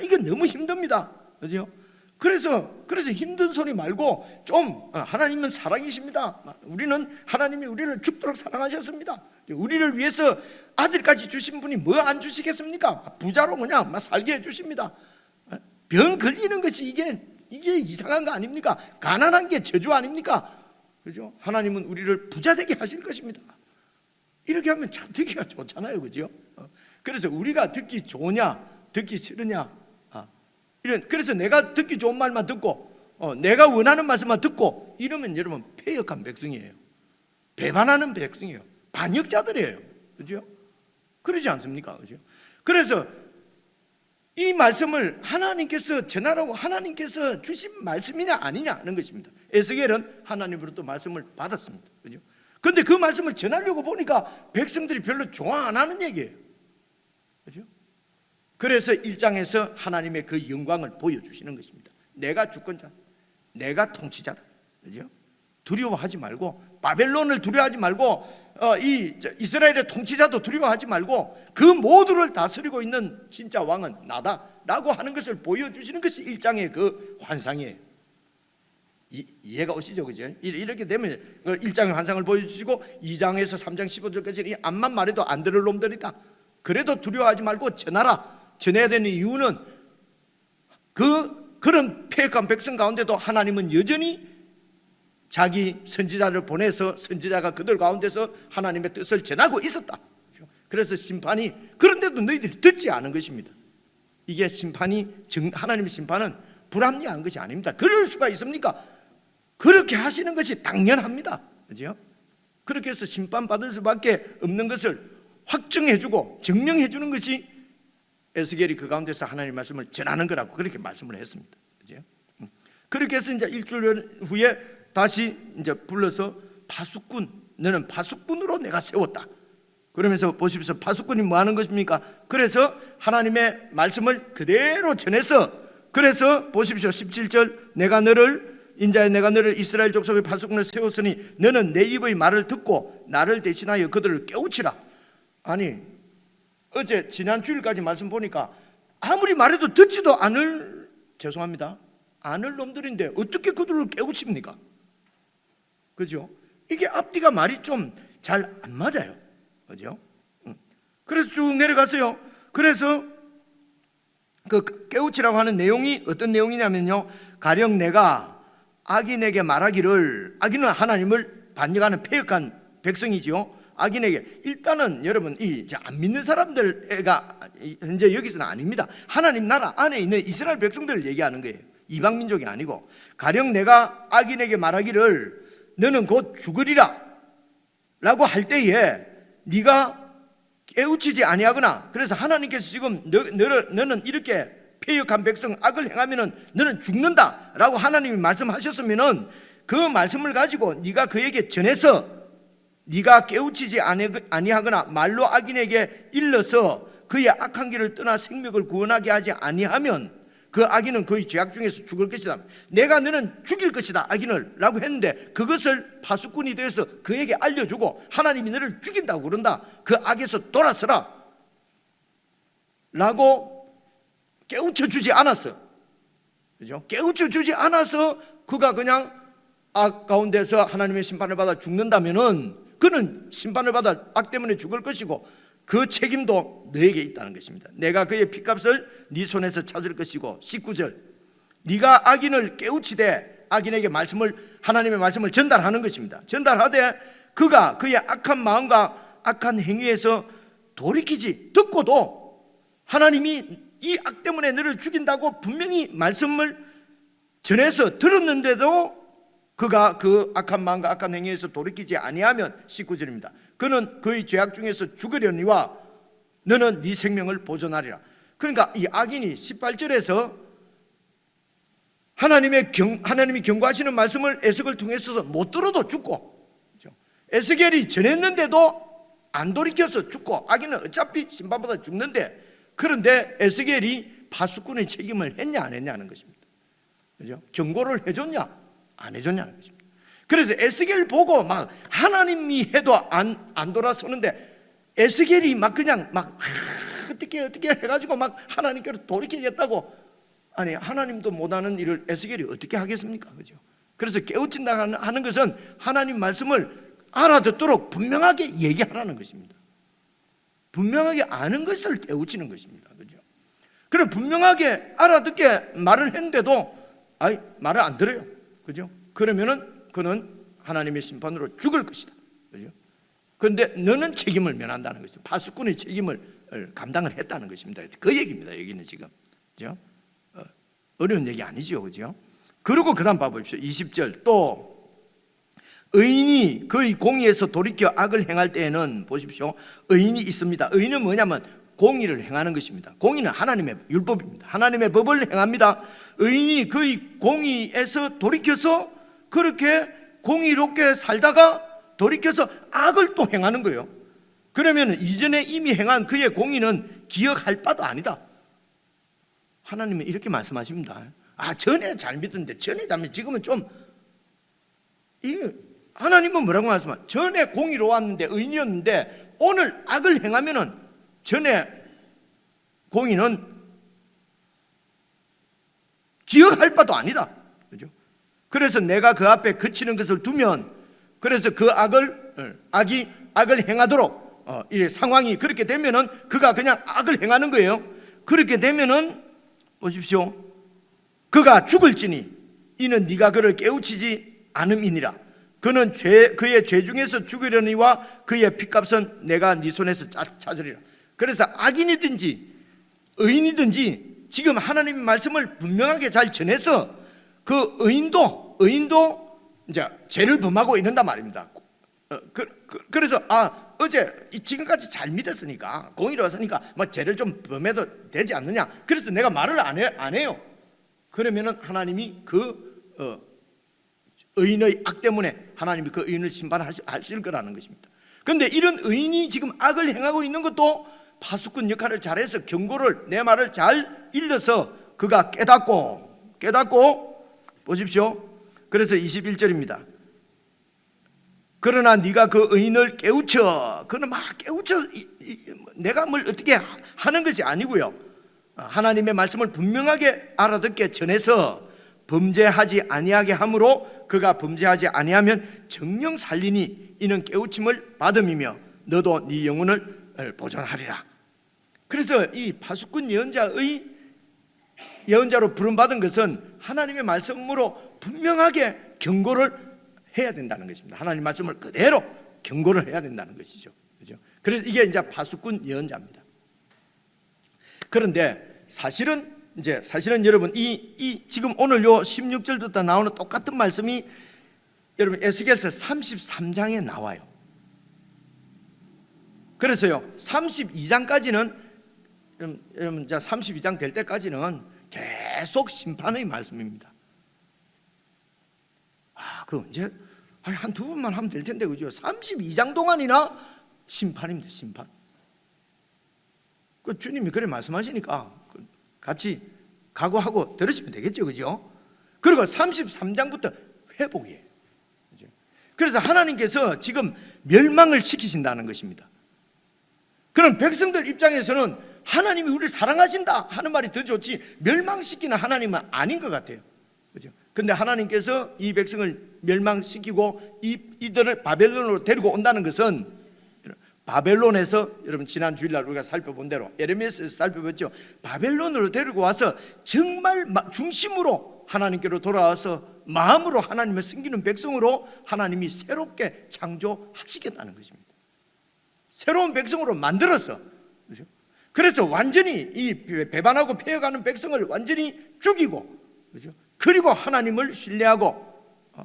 이게 너무 힘듭니다. 그죠? 그래서 힘든 소리 말고 좀 하나님은 사랑이십니다. 우리는 하나님이 우리를 죽도록 사랑하셨습니다. 우리를 위해서 아들까지 주신 분이 뭐 안 주시겠습니까? 부자로 그냥 막 살게 해주십니다. 병 걸리는 것이 이게 이상한 거 아닙니까? 가난한 게 저주 아닙니까? 그죠? 하나님은 우리를 부자 되게 하실 것입니다. 이렇게 하면 참 듣기가 좋잖아요, 그죠? 그래서 우리가 듣기 좋으냐, 듣기 싫으냐, 그래서 내가 듣기 좋은 말만 듣고, 내가 원하는 말씀만 듣고 이러면 여러분 패역한 백성이에요. 배반하는 백성이에요. 반역자들이에요, 그죠? 그러지 않습니까, 그죠? 그래서 이 말씀을 하나님께서 전하라고 하나님께서 주신 말씀이냐 아니냐 하는 것입니다. 에스겔은 하나님으로부터 말씀을 받았습니다. 그죠? 그런데 그 말씀을 전하려고 보니까 백성들이 별로 좋아 안 하는 얘기예요. 그죠? 그래서 1장에서 하나님의 그 영광을 보여주시는 것입니다. 내가 주권자, 내가 통치자다. 그죠? 두려워하지 말고, 바벨론을 두려워하지 말고, 이스라엘의 통치자도 두려워하지 말고, 그 모두를 다스리고 있는 진짜 왕은 나다라고 하는 것을 보여주시는 것이 1장의 그 환상이에요. 이해가 오시죠, 그죠? 이렇게 되면 1장의 환상을 보여주시고 2장에서 3장 15절까지 이 암만 말해도 안 들을 놈들이다. 그래도 두려워하지 말고 전하라. 전해야 되는 이유는 그런 패역한 백성 가운데도 하나님은 여전히 자기 선지자를 보내서 선지자가 그들 가운데서 하나님의 뜻을 전하고 있었다. 그래서 심판이, 그런데도 너희들이 듣지 않은 것입니다. 이게 하나님의 심판은 불합리한 것이 아닙니다. 그럴 수가 있습니까? 그렇게 하시는 것이 당연합니다. 그죠? 그렇게 해서 심판받을 수밖에 없는 것을 확정해주고 증명해주는 것이 에스겔이 그 가운데서 하나님의 말씀을 전하는 거라고 그렇게 말씀을 했습니다. 그죠? 그렇게 해서 이제 일주일 후에 다시 이제 불러서 파수꾼, 너는 파수꾼으로 내가 세웠다. 그러면서 보십시오. 파수꾼이 뭐 하는 것입니까? 그래서 하나님의 말씀을 그대로 전해서, 그래서 보십시오. 17절, 내가 너를 이스라엘 족속의 파수꾼을 세웠으니 너는 내 입의 말을 듣고 나를 대신하여 그들을 깨우치라. 아니, 어제 지난 주일까지 말씀 보니까 아무리 말해도 듣지도 않을 놈들인데 어떻게 그들을 깨우칩니까? 그죠? 이게 앞뒤가 말이 좀 잘 안 맞아요. 그죠? 그래서 쭉 내려갔어요. 그래서 그 깨우치라고 하는 내용이 어떤 내용이냐면요, 가령 내가 악인에게 말하기를, 악인은 하나님을 반역하는 패역한 백성이죠. 악인에게, 일단은 여러분 안 믿는 사람들가 현재 여기서는 아닙니다. 하나님 나라 안에 있는 이스라엘 백성들을 얘기하는 거예요. 이방 민족이 아니고, 가령 내가 악인에게 말하기를 너는 곧 죽으리라 라고 할 때에 네가 깨우치지 아니하거나, 그래서 하나님께서 지금 너는 이렇게 패역한 백성 악을 행하면은 너는 죽는다 라고 하나님이 말씀하셨으면은 그 말씀을 가지고 네가 그에게 전해서 네가 깨우치지 아니하거나 말로 악인에게 일러서 그의 악한 길을 떠나 생명을 구원하게 하지 아니하면 그 악인은 그의 죄악 중에서 죽을 것이다. 내가 너는 죽일 것이다 악인을 라고 했는데, 그것을 파수꾼이 되어서 그에게 알려주고 하나님이 너를 죽인다고 그런다, 그 악에서 돌아서라 라고 깨우쳐주지 않았어. 그죠? 깨우쳐주지 않아서 그가 그냥 악 가운데서 하나님의 심판을 받아 죽는다면은 그는 심판을 받아 악 때문에 죽을 것이고 그 책임도 너에게 있다는 것입니다. 내가 그의 핏값을 네 손에서 찾을 것이고, 19절, 네가 악인을 깨우치되 악인에게 하나님의 말씀을 전달하는 것입니다. 전달하되 그가 그의 악한 마음과 악한 행위에서 돌이키지, 듣고도 하나님이 이 악 때문에 너를 죽인다고 분명히 말씀을 전해서 들었는데도 그가 그 악한 마음과 악한 행위에서 돌이키지 아니하면, 19절입니다. 그는 그의 죄악 중에서 죽으려니와 너는 네 생명을 보존하리라. 그러니까 이 악인이 18절에서 하나님이 경고하시는 말씀을 에스겔을 통해서 못 들어도 죽고, 에스겔이 전했는데도 안 돌이켜서 죽고 아기는 어차피 심판받아 죽는데, 그런데 에스겔이 파수꾼의 책임을 했냐 안 했냐는 것입니다. 그죠? 경고를 해줬냐 안 해줬냐는 것입니다. 그래서 에스겔 보고 막 하나님이 해도 안 돌아서는데 에스겔이 막 그냥 막 어떻게 해가지고 막 하나님께로 돌이키겠다고, 아니 하나님도 못하는 일을 에스겔이 어떻게 하겠습니까? 그죠? 그래서 깨우친다 하는 것은 하나님 말씀을 알아듣도록 분명하게 얘기하라는 것입니다. 분명하게 아는 것을 깨우치는 것입니다. 그죠? 그래 분명하게 알아듣게 말을 했는데도 말을 안 들어요. 그죠? 그러면은 그는 하나님의 심판으로 죽을 것이다. 그죠? 그런데 너는 책임을 면한다는 것이죠. 파수꾼의 책임을 감당을 했다는 것입니다. 그 얘기입니다. 여기는 지금. 그죠? 어려운 얘기 아니죠. 그죠? 그리고 그 다음 봐보십시오. 20절 또 의인이 그의 공의에서 돌이켜 악을 행할 때에는 보십시오. 의인이 있습니다. 의인은 뭐냐면 공의를 행하는 것입니다. 공의는 하나님의 율법입니다. 하나님의 법을 행합니다. 의인이 그의 공의에서 돌이켜서 그렇게 공의롭게 살다가 돌이켜서 악을 또 행하는 거예요. 그러면 이전에 이미 행한 그의 공의는 기억할 바도 아니다. 하나님은 이렇게 말씀하십니다. 전에 잘 믿었는데 전에 잘 믿 지금은 좀 하나님은 뭐라고 말씀하세요? 전에 공의로웠는데 의인이었는데 오늘 악을 행하면은 전에 공의는 기억할 바도 아니다. 그죠? 그래서 내가 그 앞에 그치는 것을 두면, 그래서 그 악을 행하도록 이 상황이 그렇게 되면은 그가 그냥 악을 행하는 거예요. 그렇게 되면은 보십시오. 그가 죽을지니 이는 네가 그를 깨우치지 않음이니라. 그는 그의 죄 중에서 죽으려니와 그의 핏값은 내가 네 손에서 찾으리라. 그래서 악인이든지 의인이든지 지금 하나님의 말씀을 분명하게 잘 전해서 그 의인도 이제 죄를 범하고 있는단 말입니다. 그래서 어제 지금까지 잘 믿었으니까 공의로웠으니까 뭐 죄를 좀 범해도 되지 않느냐. 그래서 내가 말을 안 해요. 그러면은 하나님이 그 의인의 악 때문에 하나님이 그 의인을 심판하실 거라는 것입니다. 그런데 이런 의인이 지금 악을 행하고 있는 것도 파수꾼 역할을 잘해서 경고를, 내 말을 잘 일러서 그가 깨닫고 보십시오. 그래서 21절입니다. 그러나 네가 그 의인을 깨우쳐. 그는 막 깨우쳐. 내가 뭘 어떻게 하는 것이 아니고요. 하나님의 말씀을 분명하게 알아듣게 전해서 범죄하지 아니하게 함으로 그가 범죄하지 아니하면 정령 살리니 이는 깨우침을 받음이며 너도 네 영혼을 보존하리라. 그래서 이 파수꾼 예언자로 부름받은 것은 하나님의 말씀으로 분명하게 경고를 해야 된다는 것입니다. 하나님 말씀을 그대로 경고를 해야 된다는 것이죠. 그죠? 그래서 이게 이제 파수꾼 예언자입니다. 그런데 사실은 여러분 이 지금 오늘 요 16절부터 나오는 똑같은 말씀이 여러분 에스겔서 33장에 나와요. 그래서요 32장까지는 여러분 32장 될 때까지는 계속 심판의 말씀입니다. 그 언제 한두 번만 하면 될 텐데 그죠? 32장 동안이나 심판입니다. 심판. 그 주님이 그래 말씀하시니까 같이 각오하고 들으시면 되겠죠, 그죠? 그리고 33장부터 회복이에요. 그죠? 그래서 하나님께서 지금 멸망을 시키신다는 것입니다. 그럼 백성들 입장에서는 하나님이 우리를 사랑하신다 하는 말이 더 좋지 멸망시키는 하나님은 아닌 것 같아요. 그죠? 근데 하나님께서 이 백성을 멸망시키고 이들을 바벨론으로 데리고 온다는 것은 바벨론에서 여러분 지난 주일날 우리가 살펴본 대로 에레미야에서 살펴봤죠. 바벨론으로 데리고 와서 정말 중심으로 하나님께로 돌아와서 마음으로 하나님을 섬기는 백성으로 하나님이 새롭게 창조하시겠다는 것입니다. 새로운 백성으로 만들어서, 그렇죠? 그래서 완전히 이 배반하고 폐역하는 백성을 완전히 죽이고, 그렇죠? 그리고 하나님을 신뢰하고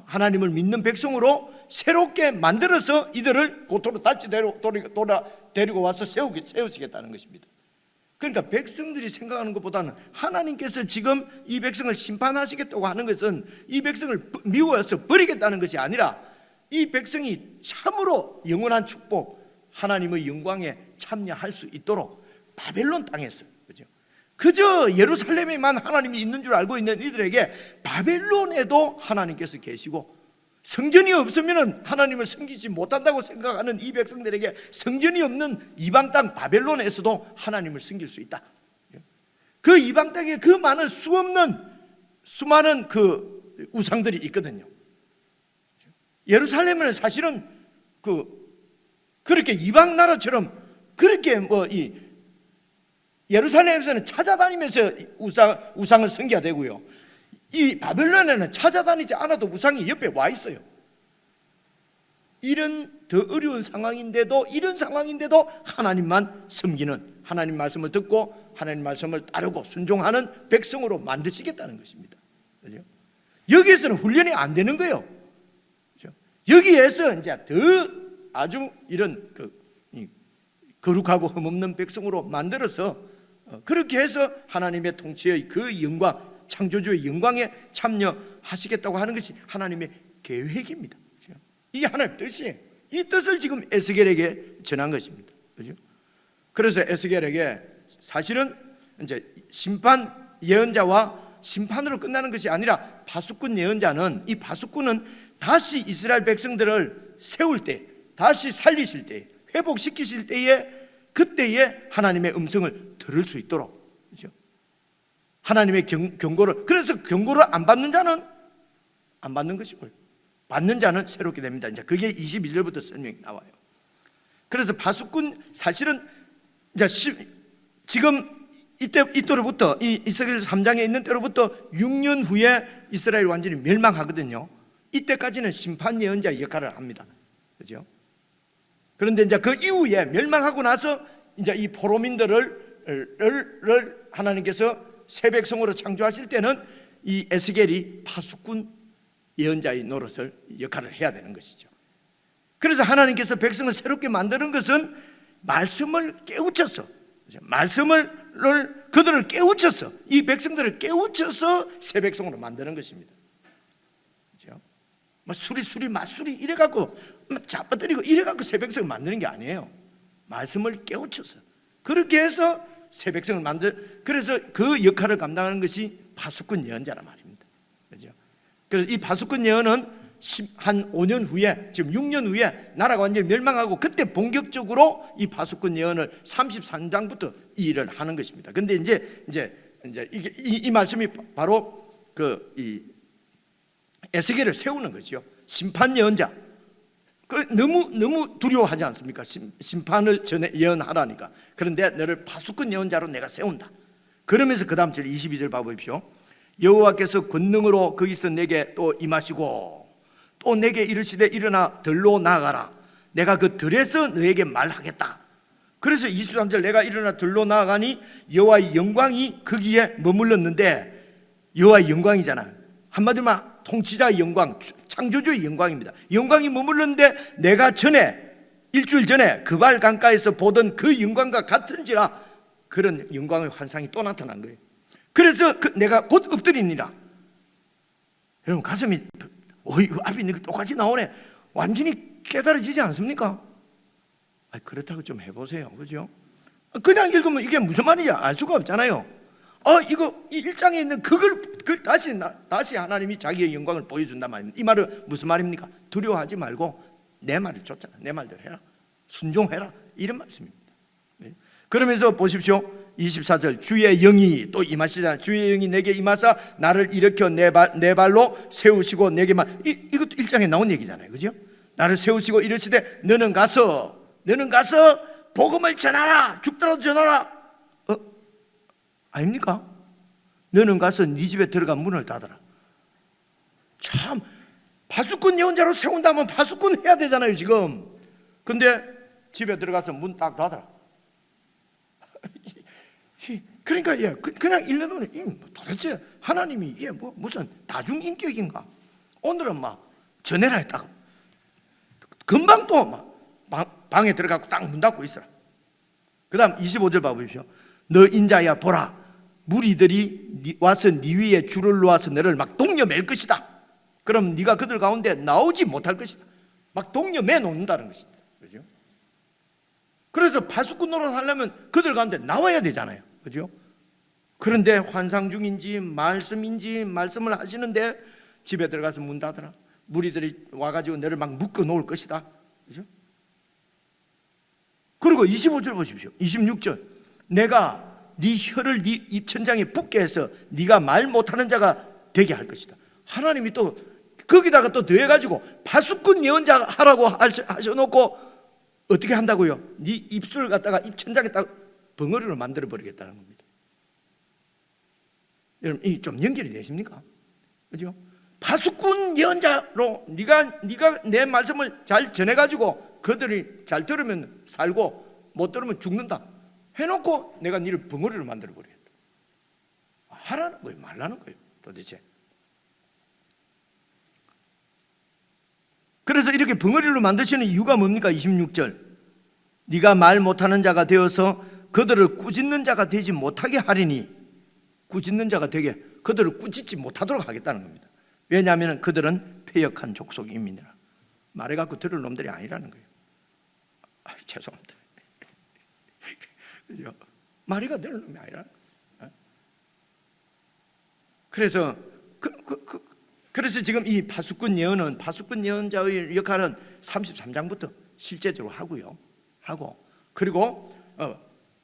하나님을 믿는 백성으로 새롭게 만들어서 이들을 고토로 다시 데리고 와서 세우시겠다는 것입니다. 그러니까 백성들이 생각하는 것보다는 하나님께서 지금 이 백성을 심판하시겠다고 하는 것은 이 백성을 미워해서 버리겠다는 것이 아니라 이 백성이 참으로 영원한 축복, 하나님의 영광에 참여할 수 있도록 바벨론 땅에서, 그죠? 그저 예루살렘에만 하나님이 있는 줄 알고 있는 이들에게 바벨론에도 하나님께서 계시고, 성전이 없으면 하나님을 섬기지 못한다고 생각하는 이 백성들에게 성전이 없는 이방 땅 바벨론에서도 하나님을 섬길 수 있다. 그 이방 땅에 그 많은 수많은 그 우상들이 있거든요. 예루살렘은 사실은 그렇게 이방 나라처럼 그렇게 이 예루살렘에서는 찾아다니면서 우상을 섬겨야 되고요, 이 바벨론에는 찾아다니지 않아도 우상이 옆에 와 있어요. 이런 더 어려운 상황인데도, 이런 상황인데도 하나님만 섬기는, 하나님 말씀을 듣고 하나님 말씀을 따르고 순종하는 백성으로 만드시겠다는 것입니다. 그렇죠? 여기에서는 훈련이 안 되는 거예요. 그렇죠? 여기에서 이제 더 아주 이런 거룩하고 흠없는 백성으로 만들어서 그렇게 해서 하나님의 통치의 그 영광, 창조주의 영광에 참여하시겠다고 하는 것이 하나님의 계획입니다. 그렇죠? 이게 하나님의 뜻이에요. 이 뜻을 지금 에스겔에게 전한 것입니다. 그렇죠? 그래서 에스겔에게 사실은 이제 심판 예언자와 심판으로 끝나는 것이 아니라 파수꾼 예언자는, 이 파수꾼은 다시 이스라엘 백성들을 세울 때, 다시 살리실 때, 회복시키실 때에, 그때에 하나님의 음성을 들을 수 있도록, 그렇죠? 하나님의 경고를, 그래서 경고를 안 받는 자는 안 받는 것이고 받는 자는 새롭게 됩니다. 이제 그게 21절부터 설명이 나와요. 그래서 파수꾼, 사실은 이제 지금 이때로부터, 이 이스라엘 3장에 있는 때로부터 6년 후에 이스라엘이 완전히 멸망하거든요. 이때까지는 심판 예언자의 역할을 합니다. 그렇죠? 그런데 이제 그 이후에 멸망하고 나서 이제 이 포로민들을 하나님께서 새 백성으로 창조하실 때는 이 에스겔이 파수꾼 예언자의 노릇을, 역할을 해야 되는 것이죠. 그래서 하나님께서 백성을 새롭게 만드는 것은 말씀을 깨우쳐서, 말씀을 그들을 깨우쳐서, 이 백성들을 깨우쳐서 새 백성으로 만드는 것입니다. 그렇죠? 뭐 수리 맞수리 이래갖고 잡아들이고 이래갖고 새 백성을 만드는 게 아니에요. 말씀을 깨우쳐서 그렇게 해서 새 백성을 그래서 그 역할을 감당하는 것이 파수꾼 예언자란 말입니다. 그렇죠? 그래서 이 파수꾼 예언은 한 5년 후에, 지금 6년 후에 나라가 완전히 멸망하고 그때 본격적으로 이 파수꾼 예언을 33장부터 이 일을 하는 것입니다. 근데 이제 이게 이 말씀이 바로 이 에스겔을 세우는 거죠. 심판 예언자. 너무 두려워하지 않습니까? 심판을 전에 예언하라니까. 그런데 너를 파수꾼 예언자로 내가 세운다. 그러면서 그 다음 절 22절 봐보십시오. 여호와께서 권능으로 거기서 내게 또 임하시고 또 내게 이르시되 일어나 들로 나아가라. 내가 그 들에서 너에게 말하겠다. 그래서 23절 내가 일어나 들로 나아가니 여호와의 영광이 거기에 머물렀는데, 여호와의 영광이잖아요. 한마디로 통치자의 영광, 창조주의 영광입니다. 영광이 머물렀는데 내가 일주일 전에 그발 강가에서 보던 그 영광과 같은지라, 그런 영광의 환상이 또 나타난 거예요. 그래서 내가 곧 엎드리니라. 여러분 가슴이 이거 앞에 있는 게 똑같이 나오네. 완전히 깨달아지지 않습니까? 그렇다고 좀 해보세요. 그죠? 그냥 읽으면 이게 무슨 말인지 알 수가 없잖아요. 이거 이 1장에 있는 그걸 다시 하나님이 자기의 영광을 보여준단 말입니다. 이 말은 무슨 말입니까? 두려워하지 말고 내 말을 쫓잖아. 내 말대로 해라. 순종해라. 이런 말씀입니다. 그러면서 보십시오. 24절 주의 영이 또 임하시잖아요. 주의 영이 내게 임하사 나를 일으켜 내 발로 세우시고 내게 이것도 1장에 나온 얘기잖아요. 그죠? 나를 세우시고 이르시되 너는 가서 복음을 전하라. 죽더라도 전하라. 아닙니까? 너는 가서 네 집에 들어가 문을 닫아라. 참, 파수꾼 예언자로 세운다면 파수꾼 해야 되잖아요 지금. 근데 집에 들어가서 문 딱 닫아라. 그러니까 그냥 읽는 도대체 하나님이 이게 무슨 다중인격인가? 오늘은 전해라 했다고 금방 또 방에 들어가고 딱 문 닫고 있어라. 그 다음 25절 봐보십시오. 너 인자야 보라, 무리들이 와서 네 위에 줄을 놓아서 너를 막 동여맬 것이다. 그럼 네가 그들 가운데 나오지 못할 것이다. 막 동여매 놓는다는 것입니다. 그죠? 그래서 파수꾼 노릇 하려면 그들 가운데 나와야 되잖아요. 그죠? 그런데 환상 중인지 말씀인지 말씀을 하시는데 집에 들어가서 문 닫으라. 무리들이 와가지고 너를 막 묶어 놓을 것이다. 그죠? 그리고 25절 보십시오. 26절. 내가 네 혀를 네 입천장에 붙게 해서 네가 말 못하는 자가 되게 할 것이다. 하나님이 또 거기다가 또 더해가지고 파수꾼 예언자 하라고 하셔놓고 어떻게 한다고요? 네 입술을 갖다가 입천장에 딱 벙어리로 만들어 버리겠다는 겁니다. 여러분 이 좀 연결이 되십니까? 그죠? 파수꾼 예언자로 네가 내 말씀을 잘 전해가지고 그들이 잘 들으면 살고 못 들으면 죽는다 해놓고 내가 너를 벙어리로 만들어 버리겠다. 하라는 거예요, 말라는 거예요, 도대체. 그래서 이렇게 벙어리로 만드시는 이유가 뭡니까? 26절. 네가 말 못하는 자가 되어서 그들을 꾸짖는 자가 되지 못하게 하리니, 꾸짖는 자가 되게 그들을 꾸짖지 못하도록 하겠다는 겁니다. 왜냐하면 그들은 패역한 족속임이니라. 말해갖고 들을 놈들이 아니라는 거예요. 죄송합니다. 그죠? 말해가 들을 놈이 아니라는 거예요. 그래서 지금 이 파수꾼 예언은, 파수꾼 예언자의 역할은 33장부터 실제적으로 하고 그리고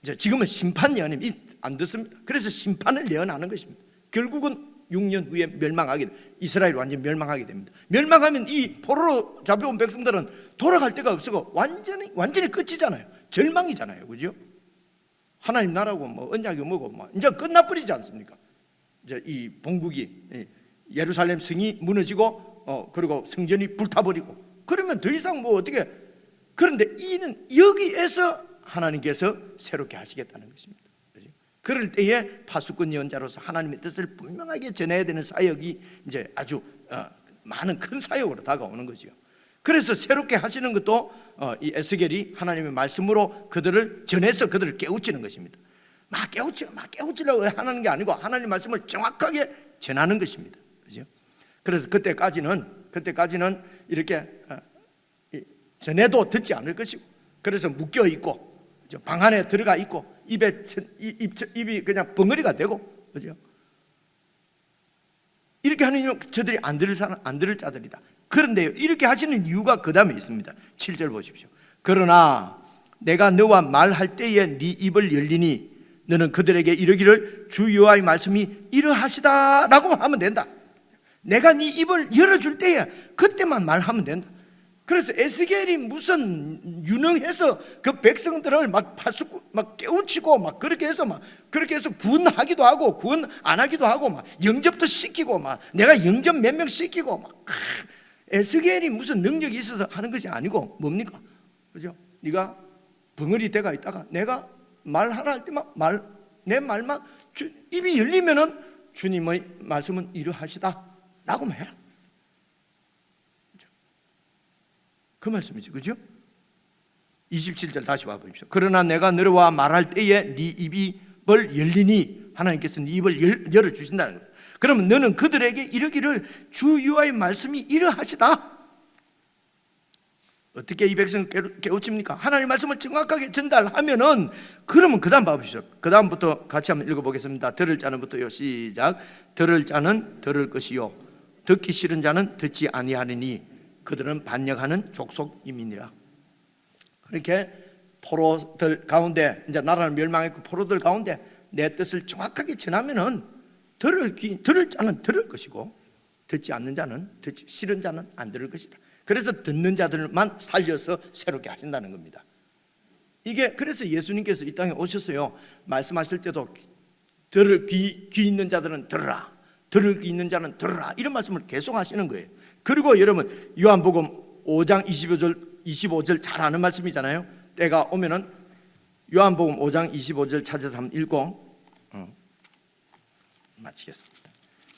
이제 지금은 심판 예언이 안 듣습니다. 그래서 심판을 예언하는 것입니다. 결국은 6년 후에 멸망하게, 이스라엘이 완전히 멸망하게 됩니다. 멸망하면 이 포로로 잡혀온 백성들은 돌아갈 데가 없고 완전히 끝이잖아요. 절망이잖아요. 그죠? 하나님 나라고 뭐 언약이 뭐고 뭐 이제 끝나버리지 않습니까? 이제 이 본국이 예루살렘 성이 무너지고 그리고 성전이 불타버리고 그러면 더 이상 뭐 어떻게, 그런데 이는 여기에서 하나님께서 새롭게 하시겠다는 것입니다. 그럴 때에 파수꾼 예언자로서 하나님의 뜻을 분명하게 전해야 되는 사역이 이제 아주 많은 큰 사역으로 다가오는 거죠. 그래서 새롭게 하시는 것도 이 에스겔이 하나님의 말씀으로 그들을 전해서 그들을 깨우치는 것입니다. 막 깨우치려고 하는 게 아니고 하나님의 말씀을 정확하게 전하는 것입니다. 그죠? 그래서 그때까지는 이렇게 전해도 듣지 않을 것이고, 그래서 묶여 있고 방 안에 들어가 있고 입이 그냥 벙어리가 되고, 그죠? 이렇게 하는 이유, 저들이 안 들을 자들이다. 그런데 이렇게 하시는 이유가 그 다음에 있습니다. 7절 보십시오. 그러나 내가 너와 말할 때에 네 입을 열리니 너는 그들에게 이르기를 주 여호와의 말씀이 이러하시다 라고 하면 된다. 내가 네 입을 열어줄 때에 그때만 말하면 된다. 그래서 에스겔이 무슨 유능해서 그 백성들을 막 깨우치고 막 그렇게 해서 구원하기도 하고 구원 안 하기도 하고 막 영접도 시키고 막 내가 영접 몇 명 시키고 막 에스겔이 무슨 능력이 있어서 하는 것이 아니고 뭡니까? 그죠? 네가 벙어리 대가 있다가 내가 말하라 할 때만 내 말만 입이 열리면은 주님의 말씀은 이러하시다라고만 해라. 그 말씀이죠. 그죠? 27절 다시 봐보십시오. 그러나 내가 너와 말할 때에 네 입을 열리니, 하나님께서 네 입을 열어주신다는 거예요. 그러면 너는 그들에게 이르기를 주 여호와의 말씀이 이러하시다. 어떻게 이 백성을 깨우칩니까? 하나님의 말씀을 정확하게 전달하면은, 그러면 그 다음 봐보십시오. 그 다음부터 같이 한번 읽어보겠습니다. 들을 자는부터요. 시작. 들을 자는 들을 것이요 듣기 싫은 자는 듣지 아니하리니 그들은 반역하는 족속임이니라. 그렇게 포로들 가운데, 이제 나라는 멸망했고 포로들 가운데 내 뜻을 정확하게 전하면은 들을 자는 들을 것이고 듣지 않는 자는, 듣지 싫은 자는 안 들을 것이다. 그래서 듣는 자들만 살려서 새롭게 하신다는 겁니다. 이게 그래서 예수님께서 이 땅에 오셨어요. 말씀하실 때도 들을 귀 있는 자들은 들으라, 들을 귀 있는 자는 들으라, 이런 말씀을 계속 하시는 거예요. 그리고 여러분 요한복음 5장 25절 잘 아는 말씀이잖아요. 때가 오면은 요한복음 5장 25절 찾아서 한번 읽고 마치겠습니다.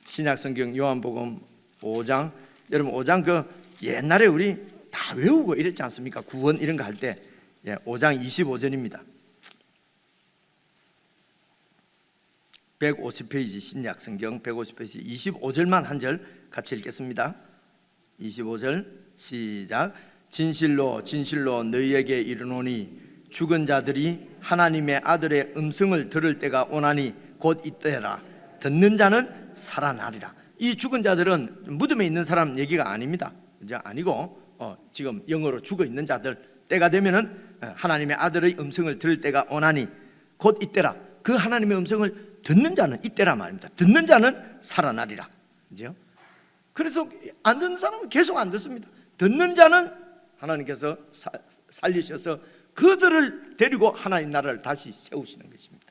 신약성경 요한복음 5장, 여러분 5장 그 옛날에 우리 다 외우고 이랬지 않습니까? 구원 이런 거 할 때 5장 25절입니다. 150페이지 신약성경 150페이지 25절만 한 절 같이 읽겠습니다. 25절 시작. 진실로 진실로 너희에게 이르노니 죽은 자들이 하나님의 아들의 음성을 들을 때가 오나니 곧 이때라. 듣는 자는 살아나리라. 이 죽은 자들은 무덤에 있는 사람 얘기가 아닙니다. 이제 아니고 지금 영어로 죽어 있는 자들, 때가 되면은 하나님의 아들의 음성을 들을 때가 오나니 곧 이때라. 그 하나님의 음성을 듣는 자는 이때라 말입니다. 듣는 자는 살아나리라. 그죠? 그래서 안 듣는 사람은 계속 안 듣습니다. 듣는 자는 하나님께서 살리셔서 그들을 데리고 하나님 나라를 다시 세우시는 것입니다.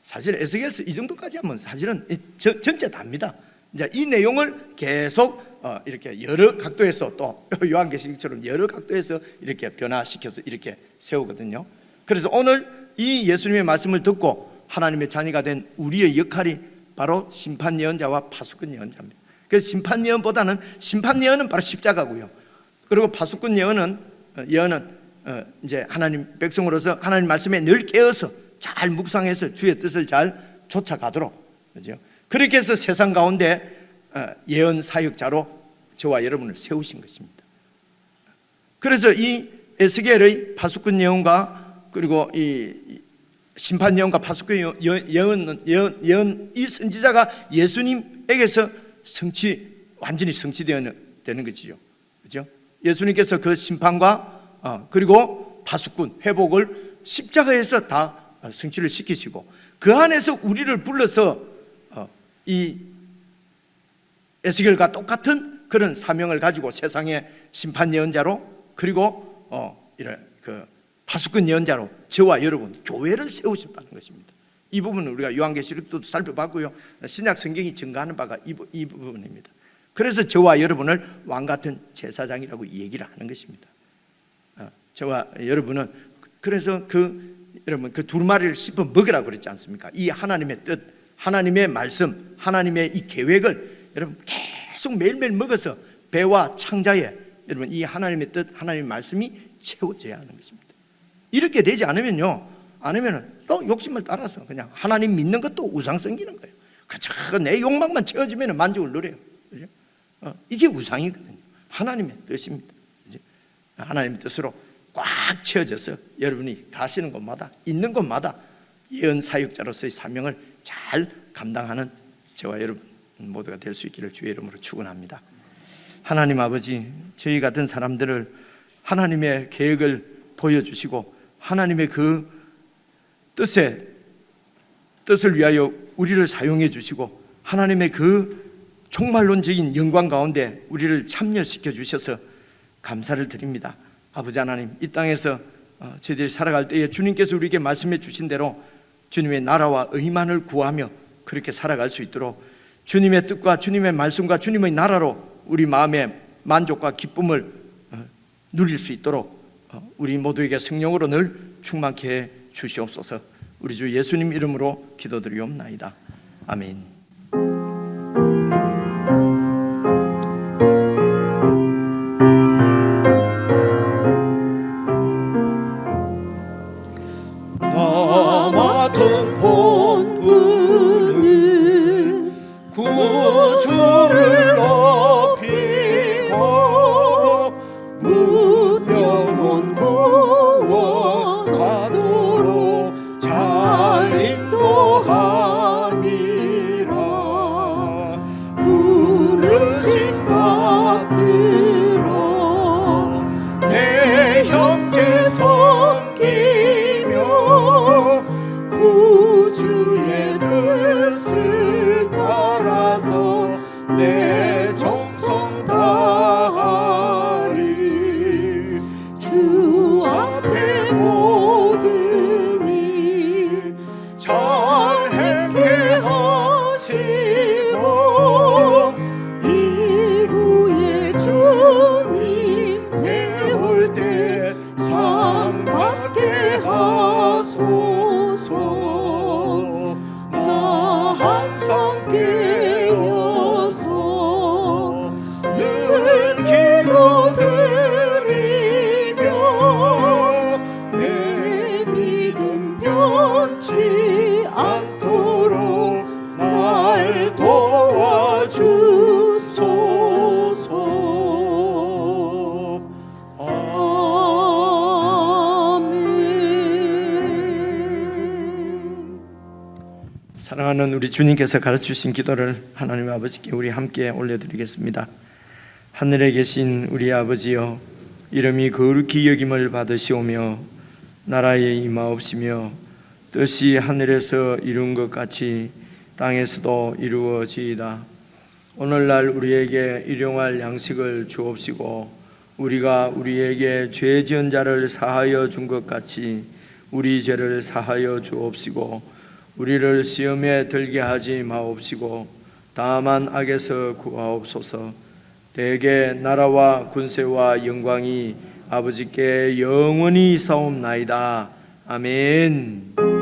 사실 에스겔서 이 정도까지 하면 사실은 전체 답니다. 이제 이 내용을 계속 이렇게 여러 각도에서 또 요한계시록처럼 여러 각도에서 이렇게 변화시켜서 이렇게 세우거든요. 그래서 오늘 이 예수님의 말씀을 듣고 하나님의 자녀가 된 우리의 역할이 바로 심판 예언자와 파수꾼 예언자입니다. 그래서 심판 예언보다는 심판 예언은 바로 십자가고요. 그리고 파수꾼 예언은 이제 하나님 백성으로서 하나님 말씀에 늘 깨어서 잘 묵상해서 주의 뜻을 잘 쫓아가도록, 그죠? 그렇게 해서 세상 가운데 예언 사역자로 저와 여러분을 세우신 것입니다. 그래서 이 에스겔의 파수꾼 예언과 그리고 이 심판 예언과 파수꾼 예언 이 선지자가 예수님에게서 완전히 성취되는 것이죠. 그죠? 예수님께서 그 심판과 그리고 파수꾼 회복을 십자가에서 다 성취를 시키시고 그 안에서 우리를 불러서 이 에스겔과 똑같은 그런 사명을 가지고 세상의 심판 예언자로 그리고 이런 파수꾼 예언자로 저와 여러분 교회를 세우셨다는 것입니다. 이 부분은 우리가 요한계시록도 살펴봤고요. 신약 성경이 증거하는 바가 이 부분입니다. 그래서 저와 여러분을 왕같은 제사장이라고 얘기를 하는 것입니다. 저와 여러분은 그래서 여러분 그 두루마리를 씹어 먹으라고 그랬지 않습니까? 이 하나님의 뜻, 하나님의 말씀, 하나님의 이 계획을 여러분 계속 매일매일 먹어서 배와 창자에 여러분 이 하나님의 뜻, 하나님의 말씀이 채워져야 하는 것입니다. 이렇게 되지 않으면요, 또 욕심을 따라서 그냥 하나님 믿는 것도 우상 생기는 거예요. 그저 내 욕망만 채워지면 만족을 누려요. 그죠? 이게 우상이거든요. 하나님의 뜻입니다. 그죠? 하나님의 뜻으로 꽉 채워져서 여러분이 가시는 곳마다 있는 곳마다 예언 사역자로서의 사명을 잘 감당하는 저와 여러분 모두가 될 수 있기를 주의 이름으로 축원합니다. 하나님 아버지, 저희 같은 사람들을 하나님의 계획을 보여주시고 하나님의 그 뜻을 위하여 우리를 사용해 주시고 하나님의 그 종말론적인 영광 가운데 우리를 참여시켜 주셔서 감사를 드립니다. 아버지 하나님, 이 땅에서 저희들이 살아갈 때에 주님께서 우리에게 말씀해 주신 대로 주님의 나라와 의만을 구하며 그렇게 살아갈 수 있도록 주님의 뜻과 주님의 말씀과 주님의 나라로 우리 마음의 만족과 기쁨을 누릴 수 있도록 우리 모두에게 성령으로 늘 충만케 해 주시옵소서. 우리 주 예수님 이름으로 기도드리옵나이다. 아멘.
나 맡은 본분은 구주를 높이고 무병은 구원하도록 잘 인도함이라. 부르심 받들어 내 형제 섬기며 구주의 뜻을 따라서 내 정성 다하리. 주 앞에 모든 일 잘 행케 하시고 이후에 주님 내올 때 상 받게 하소서. 나 항상 깨어서 늘 기도드리며 내 믿음 변치 않도록 날 도와주소서.
사랑하는 우리 주님께서 가르치신 기도를 하나님 아버지께 우리 함께 올려드리겠습니다. 하늘에 계신 우리 아버지여, 이름이 거룩히 여김을 받으시오며 나라에 임하옵시며 뜻이 하늘에서 이룬 것 같이 땅에서도 이루어지이다. 오늘날 우리에게 일용할 양식을 주옵시고 우리가 우리에게 죄 지은 자를 사하여 준 것 같이 우리 죄를 사하여 주옵시고 우리를 시험에 들게 하지 마옵시고 다만 악에서 구하옵소서. 대개 나라와 군세와 영광이 아버지께 영원히 있사옵나이다. 아멘.